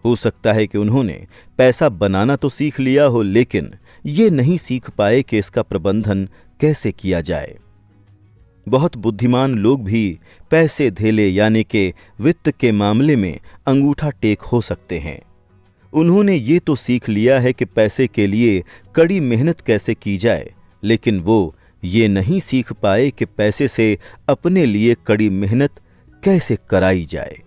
हो सकता है कि उन्होंने पैसा बनाना तो सीख लिया हो, लेकिन ये नहीं सीख पाए कि इसका प्रबंधन कैसे किया जाए। बहुत बुद्धिमान लोग भी पैसे धेले यानी कि वित्त के मामले में अंगूठा टेक हो सकते हैं। उन्होंने ये तो सीख लिया है कि पैसे के लिए कड़ी मेहनत कैसे की जाए, लेकिन वो ये नहीं सीख पाए कि पैसे से अपने लिए कड़ी मेहनत कैसे कराई जाए।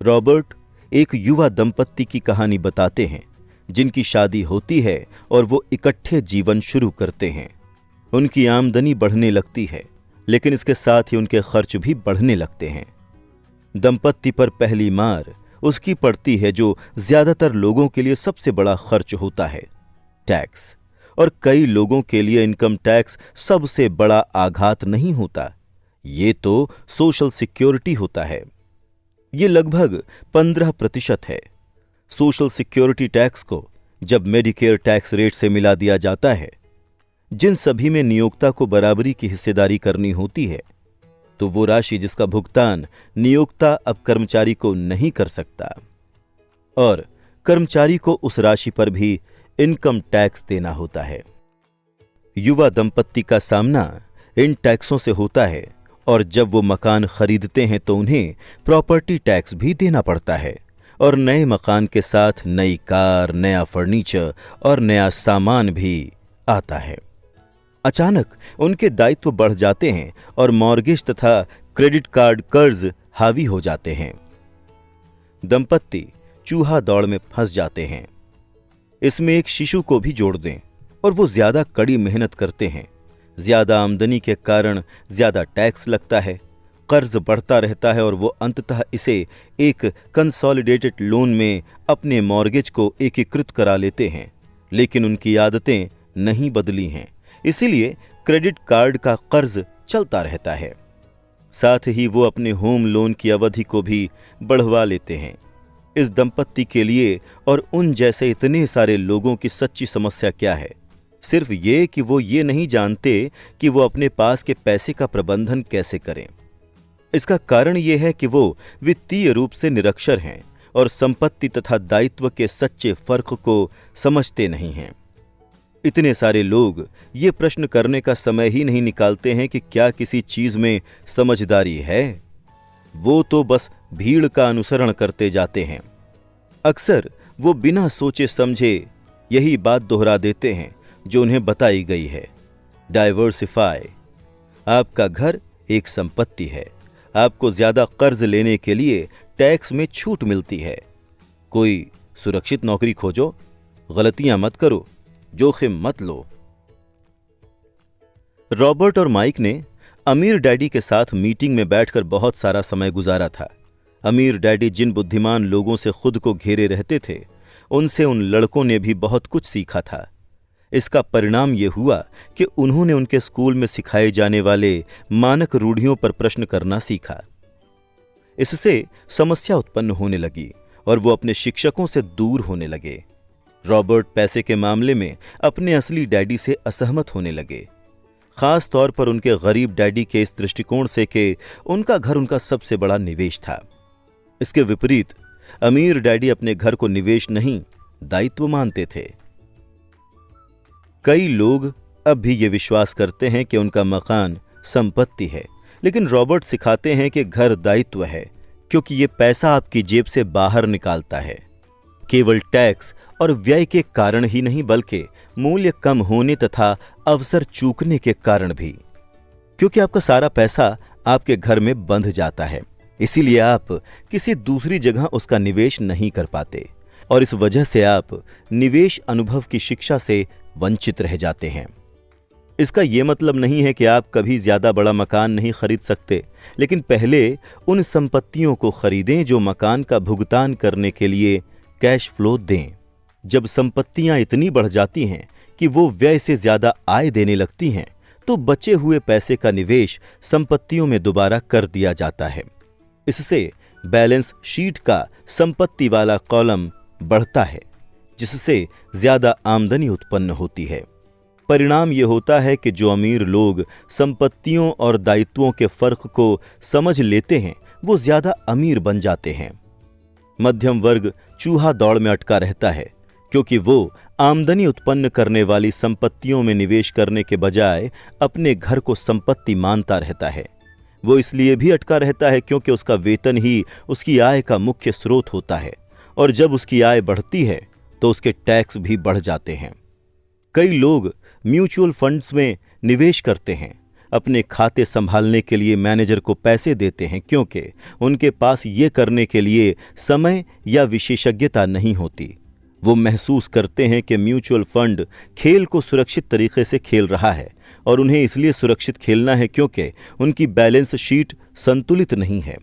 रॉबर्ट एक युवा दंपत्ति की कहानी बताते हैं जिनकी शादी होती है और वो इकट्ठे जीवन शुरू करते हैं। उनकी आमदनी बढ़ने लगती है, लेकिन इसके साथ ही उनके खर्च भी बढ़ने लगते हैं। दंपत्ति पर पहली मार उसकी पड़ती है जो ज्यादातर लोगों के लिए सबसे बड़ा खर्च होता है, टैक्स। और कई लोगों के लिए इनकम टैक्स सबसे बड़ा आघात नहीं होता, ये तो सोशल सिक्योरिटी होता है। ये लगभग 15% है। सोशल सिक्योरिटी टैक्स को जब मेडिकेयर टैक्स रेट से मिला दिया जाता है, जिन सभी में नियोक्ता को बराबरी की हिस्सेदारी करनी होती है, तो वो राशि जिसका भुगतान नियोक्ता अब कर्मचारी को नहीं कर सकता, और कर्मचारी को उस राशि पर भी इनकम टैक्स देना होता है। युवा दंपत्ति का सामना इन टैक्सों से होता है, और जब वो मकान खरीदते हैं तो उन्हें प्रॉपर्टी टैक्स भी देना पड़ता है, और नए मकान के साथ नई कार, नया फर्नीचर और नया सामान भी आता है। अचानक उनके दायित्व बढ़ जाते हैं और मॉर्गेज तथा क्रेडिट कार्ड कर्ज हावी हो जाते हैं। दंपत्ति चूहा दौड़ में फंस जाते हैं। इसमें एक शिशु को भी जोड़ दें और वो ज्यादा कड़ी मेहनत करते हैं। ज्यादा आमदनी के कारण ज्यादा टैक्स लगता है, कर्ज बढ़ता रहता है और वो अंततः इसे एक कंसोलिडेटेड लोन में अपने मॉर्गेज को एकीकृत करा लेते हैं। लेकिन उनकी आदतें नहीं बदली हैं, इसीलिए क्रेडिट कार्ड का कर्ज चलता रहता है। साथ ही वो अपने होम लोन की अवधि को भी बढ़वा लेते हैं। इस दंपत्ति के लिए और उन जैसे इतने सारे लोगों की सच्ची समस्या क्या है? सिर्फ ये कि वो ये नहीं जानते कि वो अपने पास के पैसे का प्रबंधन कैसे करें। इसका कारण ये है कि वो वित्तीय रूप से निरक्षर हैं और संपत्ति तथा दायित्व के सच्चे फर्क को समझते नहीं हैं। इतने सारे लोग ये प्रश्न करने का समय ही नहीं निकालते हैं कि क्या किसी चीज में समझदारी है। वो तो बस भीड़ का अनुसरण करते जाते हैं। अक्सर वो बिना सोचे समझे यही बात दोहरा देते हैं जो उन्हें बताई गई है। डाइवर्सिफाई। आपका घर एक संपत्ति है। आपको ज्यादा कर्ज लेने के लिए टैक्स में छूट मिलती है। कोई सुरक्षित नौकरी खोजो, गलतियां मत करो, जोखिम मत लो। रॉबर्ट और माइक ने अमीर डैडी के साथ मीटिंग में बैठकर बहुत सारा समय गुजारा था। अमीर डैडी जिन बुद्धिमान लोगों से खुद को घेरे रहते थे, उनसे उन लड़कों ने भी बहुत कुछ सीखा था। इसका परिणाम यह हुआ कि उन्होंने उनके स्कूल में सिखाए जाने वाले मानक रूढ़ियों पर प्रश्न करना सीखा। इससे समस्या उत्पन्न होने लगी और वो अपने शिक्षकों से दूर होने लगे। रॉबर्ट पैसे के मामले में अपने असली डैडी से असहमत होने लगे, खास तौर पर उनके गरीब डैडी के इस दृष्टिकोण से कि उनका घर उनका सबसे बड़ा निवेश था। इसके विपरीत अमीर डैडी अपने घर को निवेश नहीं, दायित्व मानते थे। कई लोग अब भी ये विश्वास करते हैं कि उनका मकान संपत्ति है, लेकिन रॉबर्ट सिखाते हैं कि घर दायित्व है, क्योंकि ये पैसा आपकी जेब से बाहर निकालता है। केवल टैक्स और व्यय के कारण ही नहीं, बल्कि मूल्य कम होने तथा अवसर चूकने के कारण भी, क्योंकि आपका सारा पैसा आपके घर में बंध जाता है। इसीलिए आप किसी दूसरी जगह उसका निवेश नहीं कर पाते और इस वजह से आप निवेश अनुभव की शिक्षा से वंचित रह जाते हैं। इसका यह मतलब नहीं है कि आप कभी ज्यादा बड़ा मकान नहीं खरीद सकते, लेकिन पहले उन संपत्तियों को खरीदें जो मकान का भुगतान करने के लिए कैश फ्लो दें। जब संपत्तियां इतनी बढ़ जाती हैं कि वो व्यय से ज्यादा आय देने लगती हैं, तो बचे हुए पैसे का निवेश संपत्तियों में दोबारा कर दिया जाता है। इससे बैलेंस शीट का संपत्ति वाला कॉलम बढ़ता है, जिससे ज्यादा आमदनी उत्पन्न होती है। परिणाम यह होता है कि जो अमीर लोग संपत्तियों और दायित्वों के फर्क को समझ लेते हैं, वो ज्यादा अमीर बन जाते हैं। मध्यम वर्ग चूहा दौड़ में अटका रहता है, क्योंकि वो आमदनी उत्पन्न करने वाली संपत्तियों में निवेश करने के बजाय अपने घर को संपत्ति मानता रहता है। वो इसलिए भी अटका रहता है क्योंकि उसका वेतन ही उसकी आय का मुख्य स्रोत होता है, और जब उसकी आय बढ़ती है तो उसके टैक्स भी बढ़ जाते हैं। कई लोग म्यूचुअल फंड्स में निवेश करते हैं, अपने खाते संभालने के लिए मैनेजर को पैसे देते हैं, क्योंकि उनके पास ये करने के लिए समय या विशेषज्ञता नहीं होती। वो महसूस करते हैं कि म्यूचुअल फंड खेल को सुरक्षित तरीके से खेल रहा है, और उन्हें इसलिए सुरक्षित खेलना है क्योंकि उनकी बैलेंस शीट संतुलित नहीं है।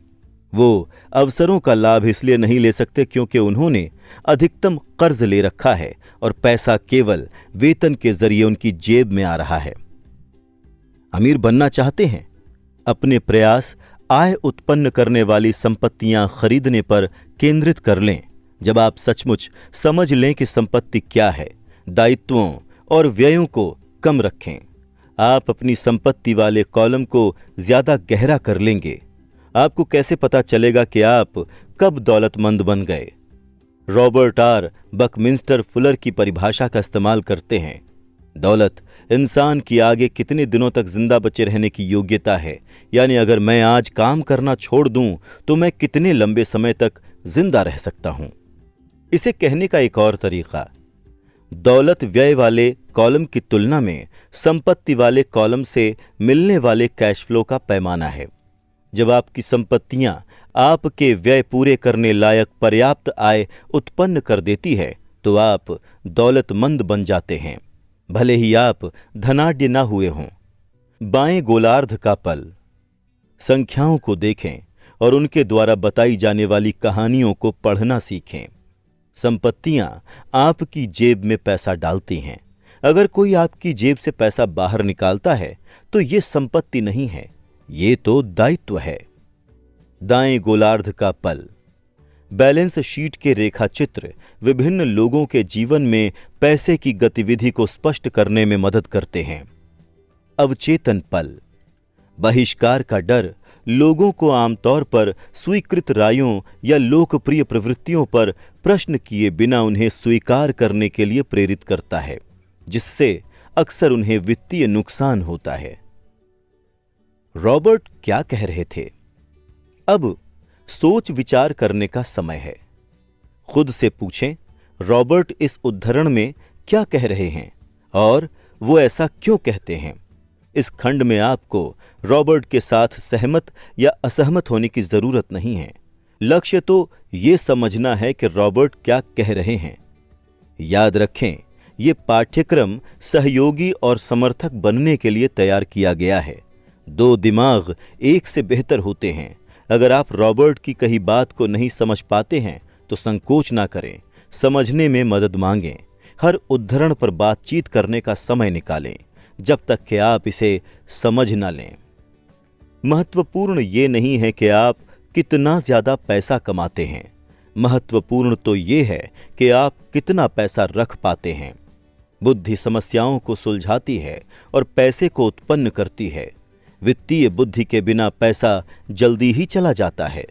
वो अवसरों का लाभ इसलिए नहीं ले सकते क्योंकि उन्होंने अधिकतम कर्ज ले रखा है और पैसा केवल वेतन के जरिए उनकी जेब में आ रहा है। अमीर बनना चाहते हैं? अपने प्रयास आय उत्पन्न करने वाली संपत्तियां खरीदने पर केंद्रित कर लें। जब आप सचमुच समझ लें कि संपत्ति क्या है, दायित्वों और व्ययों को कम रखें, आप अपनी संपत्ति वाले कॉलम को ज्यादा गहरा कर लेंगे। आपको कैसे पता चलेगा कि आप कब दौलतमंद बन गए? रॉबर्ट आर बकमिंस्टर फुलर की परिभाषा का इस्तेमाल करते हैं। दौलत इंसान की आगे कितने दिनों तक जिंदा बचे रहने की योग्यता है, यानी अगर मैं आज काम करना छोड़ दूं तो मैं कितने लंबे समय तक जिंदा रह सकता हूं। इसे कहने का एक और तरीका, दौलत व्यय वाले कॉलम की तुलना में संपत्ति वाले कॉलम से मिलने वाले कैश फ्लो का पैमाना है। जब आपकी संपत्तियां आपके व्यय पूरे करने लायक पर्याप्त आय उत्पन्न कर देती है तो आप दौलतमंद बन जाते हैं, भले ही आप धनाढ्य न हुए हों। बाएं गोलार्ध का पल। संख्याओं को देखें और उनके द्वारा बताई जाने वाली कहानियों को पढ़ना सीखें। संपत्तियां आपकी जेब में पैसा डालती हैं। अगर कोई आपकी जेब से पैसा बाहर निकालता है तो ये संपत्ति नहीं है, ये तो दायित्व है। दाएं गोलार्ध का पल। बैलेंस शीट के रेखाचित्र विभिन्न लोगों के जीवन में पैसे की गतिविधि को स्पष्ट करने में मदद करते हैं। अवचेतन पल। बहिष्कार का डर लोगों को आमतौर पर स्वीकृत रायों या लोकप्रिय प्रवृत्तियों पर प्रश्न किए बिना उन्हें स्वीकार करने के लिए प्रेरित करता है, जिससे अक्सर उन्हें वित्तीय नुकसान होता है। रॉबर्ट क्या कह रहे थे? अब सोच विचार करने का समय है। खुद से पूछें, रॉबर्ट इस उद्धरण में क्या कह रहे हैं और वो ऐसा क्यों कहते हैं। इस खंड में आपको रॉबर्ट के साथ सहमत या असहमत होने की जरूरत नहीं है। लक्ष्य तो ये समझना है कि रॉबर्ट क्या कह रहे हैं। याद रखें, ये पाठ्यक्रम सहयोगी और समर्थक बनने के लिए तैयार किया गया है। दो दिमाग एक से बेहतर होते हैं। अगर आप रॉबर्ट की कही बात को नहीं समझ पाते हैं तो संकोच ना करें, समझने में मदद मांगें। हर उद्धरण पर बातचीत करने का समय निकालें जब तक कि आप इसे समझ ना लें। महत्वपूर्ण ये नहीं है कि आप कितना ज्यादा पैसा कमाते हैं, महत्वपूर्ण तो ये है कि आप कितना पैसा रख पाते हैं। बुद्धि समस्याओं को सुलझाती है और पैसे को उत्पन्न करती है। वित्तीय बुद्धि के बिना पैसा जल्दी ही चला जाता है।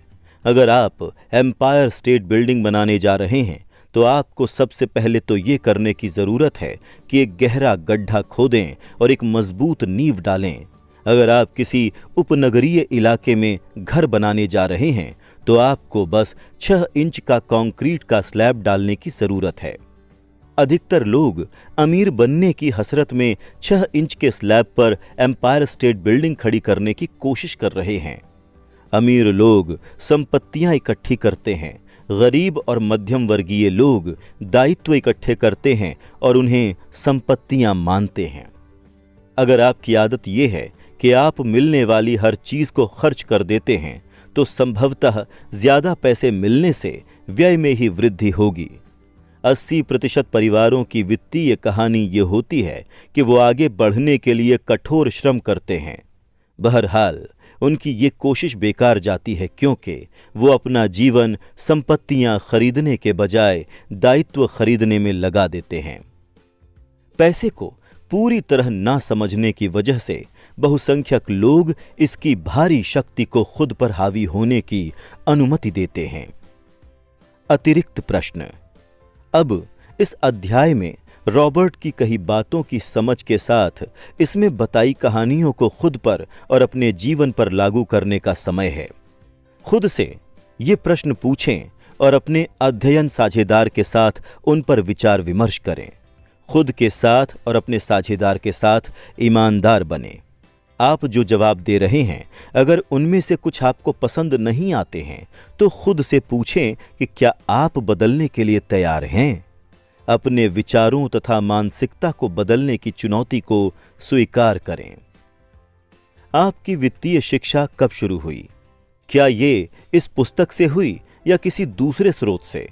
अगर आप एम्पायर स्टेट बिल्डिंग बनाने जा रहे हैं तो आपको सबसे पहले तो ये करने की जरूरत है कि एक गहरा गड्ढा खोदें और एक मजबूत नींव डालें। अगर आप किसी उपनगरीय इलाके में घर बनाने जा रहे हैं तो आपको बस 6 इंच का कंक्रीट का स्लैब डालने की जरूरत है। अधिकतर लोग अमीर बनने की हसरत में 6 इंच के स्लैब पर एम्पायर स्टेट बिल्डिंग खड़ी करने की कोशिश कर रहे हैं। अमीर लोग संपत्तियां इकट्ठी करते हैं, गरीब और मध्यम वर्गीय लोग दायित्व इकट्ठे करते हैं और उन्हें संपत्तियां मानते हैं। अगर आपकी आदत यह है कि आप मिलने वाली हर चीज को खर्च कर देते हैं तो संभवतः ज्यादा पैसे मिलने से व्यय में ही वृद्धि होगी। 80% परिवारों की वित्तीय कहानी ये होती है कि वो आगे बढ़ने के लिए कठोर श्रम करते हैं। बहरहाल उनकी ये कोशिश बेकार जाती है क्योंकि वो अपना जीवन संपत्तियां खरीदने के बजाय दायित्व खरीदने में लगा देते हैं। पैसे को पूरी तरह ना समझने की वजह से बहुसंख्यक लोग इसकी भारी शक्ति को खुद पर हावी होने की अनुमति देते हैं। अतिरिक्त प्रश्न। अब इस अध्याय में रॉबर्ट की कही बातों की समझ के साथ इसमें बताई कहानियों को खुद पर और अपने जीवन पर लागू करने का समय है। खुद से ये प्रश्न पूछें और अपने अध्ययन साझेदार के साथ उन पर विचार विमर्श करें। खुद के साथ और अपने साझेदार के साथ ईमानदार बनें। आप जो जवाब दे रहे हैं, अगर उनमें से कुछ आपको पसंद नहीं आते हैं तो खुद से पूछें कि क्या आप बदलने के लिए तैयार हैं। अपने विचारों तथा मानसिकता को बदलने की चुनौती को स्वीकार करें। आपकी वित्तीय शिक्षा कब शुरू हुई? क्या ये इस पुस्तक से हुई या किसी दूसरे स्रोत से?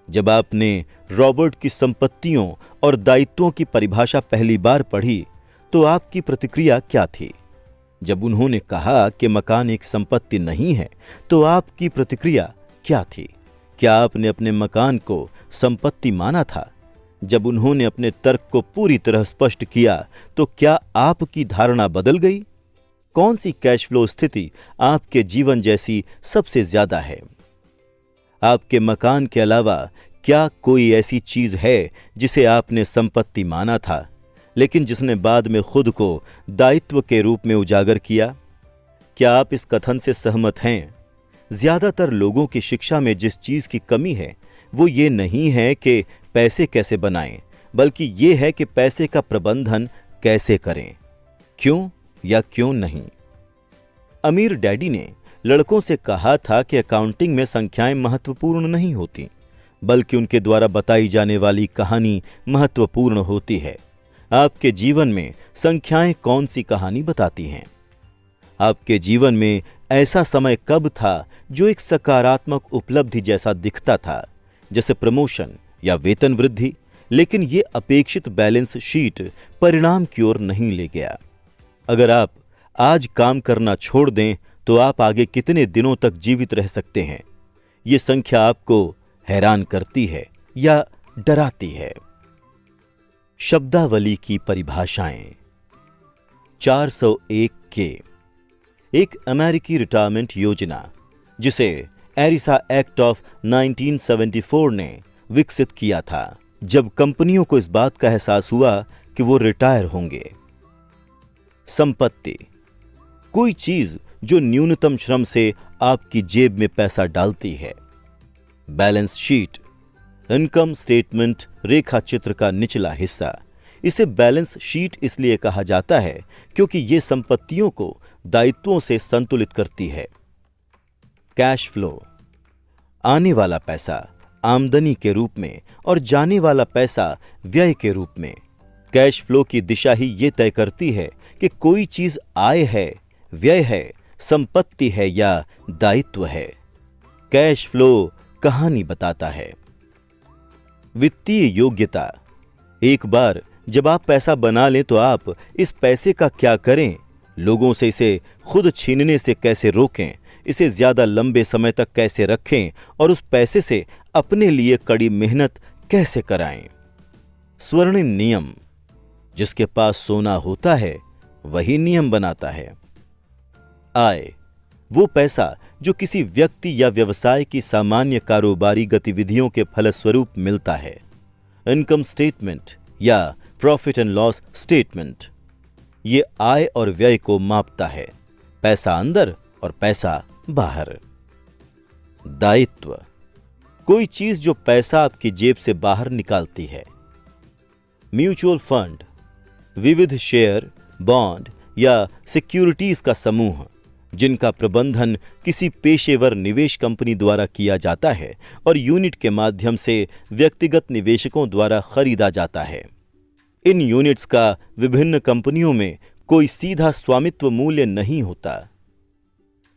जब आपने रॉबर्ट की संपत्तियों और दायित्वों की परिभाषा पहली बार पढ़ी तो आपकी प्रतिक्रिया क्या थी? जब उन्होंने कहा कि मकान एक संपत्ति नहीं है तो आपकी प्रतिक्रिया क्या थी? क्या आपने अपने मकान को संपत्ति माना था? जब उन्होंने अपने तर्क को पूरी तरह स्पष्ट किया तो क्या आपकी धारणा बदल गई? कौन सी कैश फ्लो स्थिति आपके जीवन जैसी सबसे ज्यादा है? आपके मकान के अलावा क्या कोई ऐसी चीज है जिसे आपने संपत्ति माना था लेकिन जिसने बाद में खुद को दायित्व के रूप में उजागर किया? क्या आप इस कथन से सहमत हैं? ज्यादातर लोगों की शिक्षा में जिस चीज की कमी है वो ये नहीं है कि पैसे कैसे बनाएं, बल्कि ये है कि पैसे का प्रबंधन कैसे करें। क्यों या क्यों नहीं? अमीर डैडी ने लड़कों से कहा था कि अकाउंटिंग में संख्याएं महत्वपूर्ण नहीं होती, बल्कि उनके द्वारा बताई जाने वाली कहानी महत्वपूर्ण होती है। आपके जीवन में संख्याएं कौन सी कहानी बताती हैं? आपके जीवन में ऐसा समय कब था जो एक सकारात्मक उपलब्धि जैसा दिखता था, जैसे प्रमोशन या वेतन वृद्धि, लेकिन ये अपेक्षित बैलेंस शीट परिणाम की ओर नहीं ले गया? अगर आप आज काम करना छोड़ दें तो आप आगे कितने दिनों तक जीवित रह सकते हैं? ये संख्या आपको हैरान करती है या डराती है? शब्दावली की परिभाषाएं। 401 के एक अमेरिकी रिटायरमेंट योजना जिसे एरिसा एक्ट ऑफ 1974 ने विकसित किया था, जब कंपनियों को इस बात का एहसास हुआ कि वो रिटायर होंगे। संपत्ति, कोई चीज जो न्यूनतम श्रम से आपकी जेब में पैसा डालती है। बैलेंस शीट, इनकम स्टेटमेंट रेखा चित्र का निचला हिस्सा। इसे बैलेंस शीट इसलिए कहा जाता है क्योंकि यह संपत्तियों को दायित्वों से संतुलित करती है। कैश फ्लो, आने वाला पैसा आमदनी के रूप में और जाने वाला पैसा व्यय के रूप में। कैश फ्लो की दिशा ही यह तय करती है कि कोई चीज आय है, व्यय है, संपत्ति है या दायित्व है। कैश फ्लो कहानी बताता है। वित्तीय योग्यता, एक बार जब आप पैसा बना लें तो आप इस पैसे का क्या करें, लोगों से इसे खुद छीनने से कैसे रोकें, इसे ज्यादा लंबे समय तक कैसे रखें और उस पैसे से अपने लिए कड़ी मेहनत कैसे कराएं। स्वर्णिम नियम, जिसके पास सोना होता है वही नियम बनाता है। आय, वो पैसा जो किसी व्यक्ति या व्यवसाय की सामान्य कारोबारी गतिविधियों के फलस्वरूप मिलता है। इनकम स्टेटमेंट या प्रॉफिट एंड लॉस स्टेटमेंट, ये आय और व्यय को मापता है, पैसा अंदर और पैसा बाहर। दायित्व, कोई चीज जो पैसा आपकी जेब से बाहर निकालती है। म्यूचुअल फंड, विविध शेयर, बॉन्ड या सिक्योरिटीज का समूह जिनका प्रबंधन किसी पेशेवर निवेश कंपनी द्वारा किया जाता है और यूनिट के माध्यम से व्यक्तिगत निवेशकों द्वारा खरीदा जाता है। इन यूनिट्स का विभिन्न कंपनियों में कोई सीधा स्वामित्व मूल्य नहीं होता।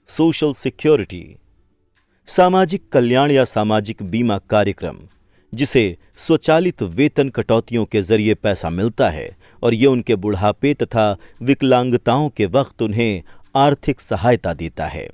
सोशल सिक्योरिटी, सामाजिक कल्याण या सामाजिक बीमा कार्यक्रम, जिसे स्वचालित वेतन कटौतियों के जरिए पैसा मिलता है और ये उनके बुढ़ापे तथा विकलांगताओं के वक्त उन्हें आर्थिक सहायता देता है।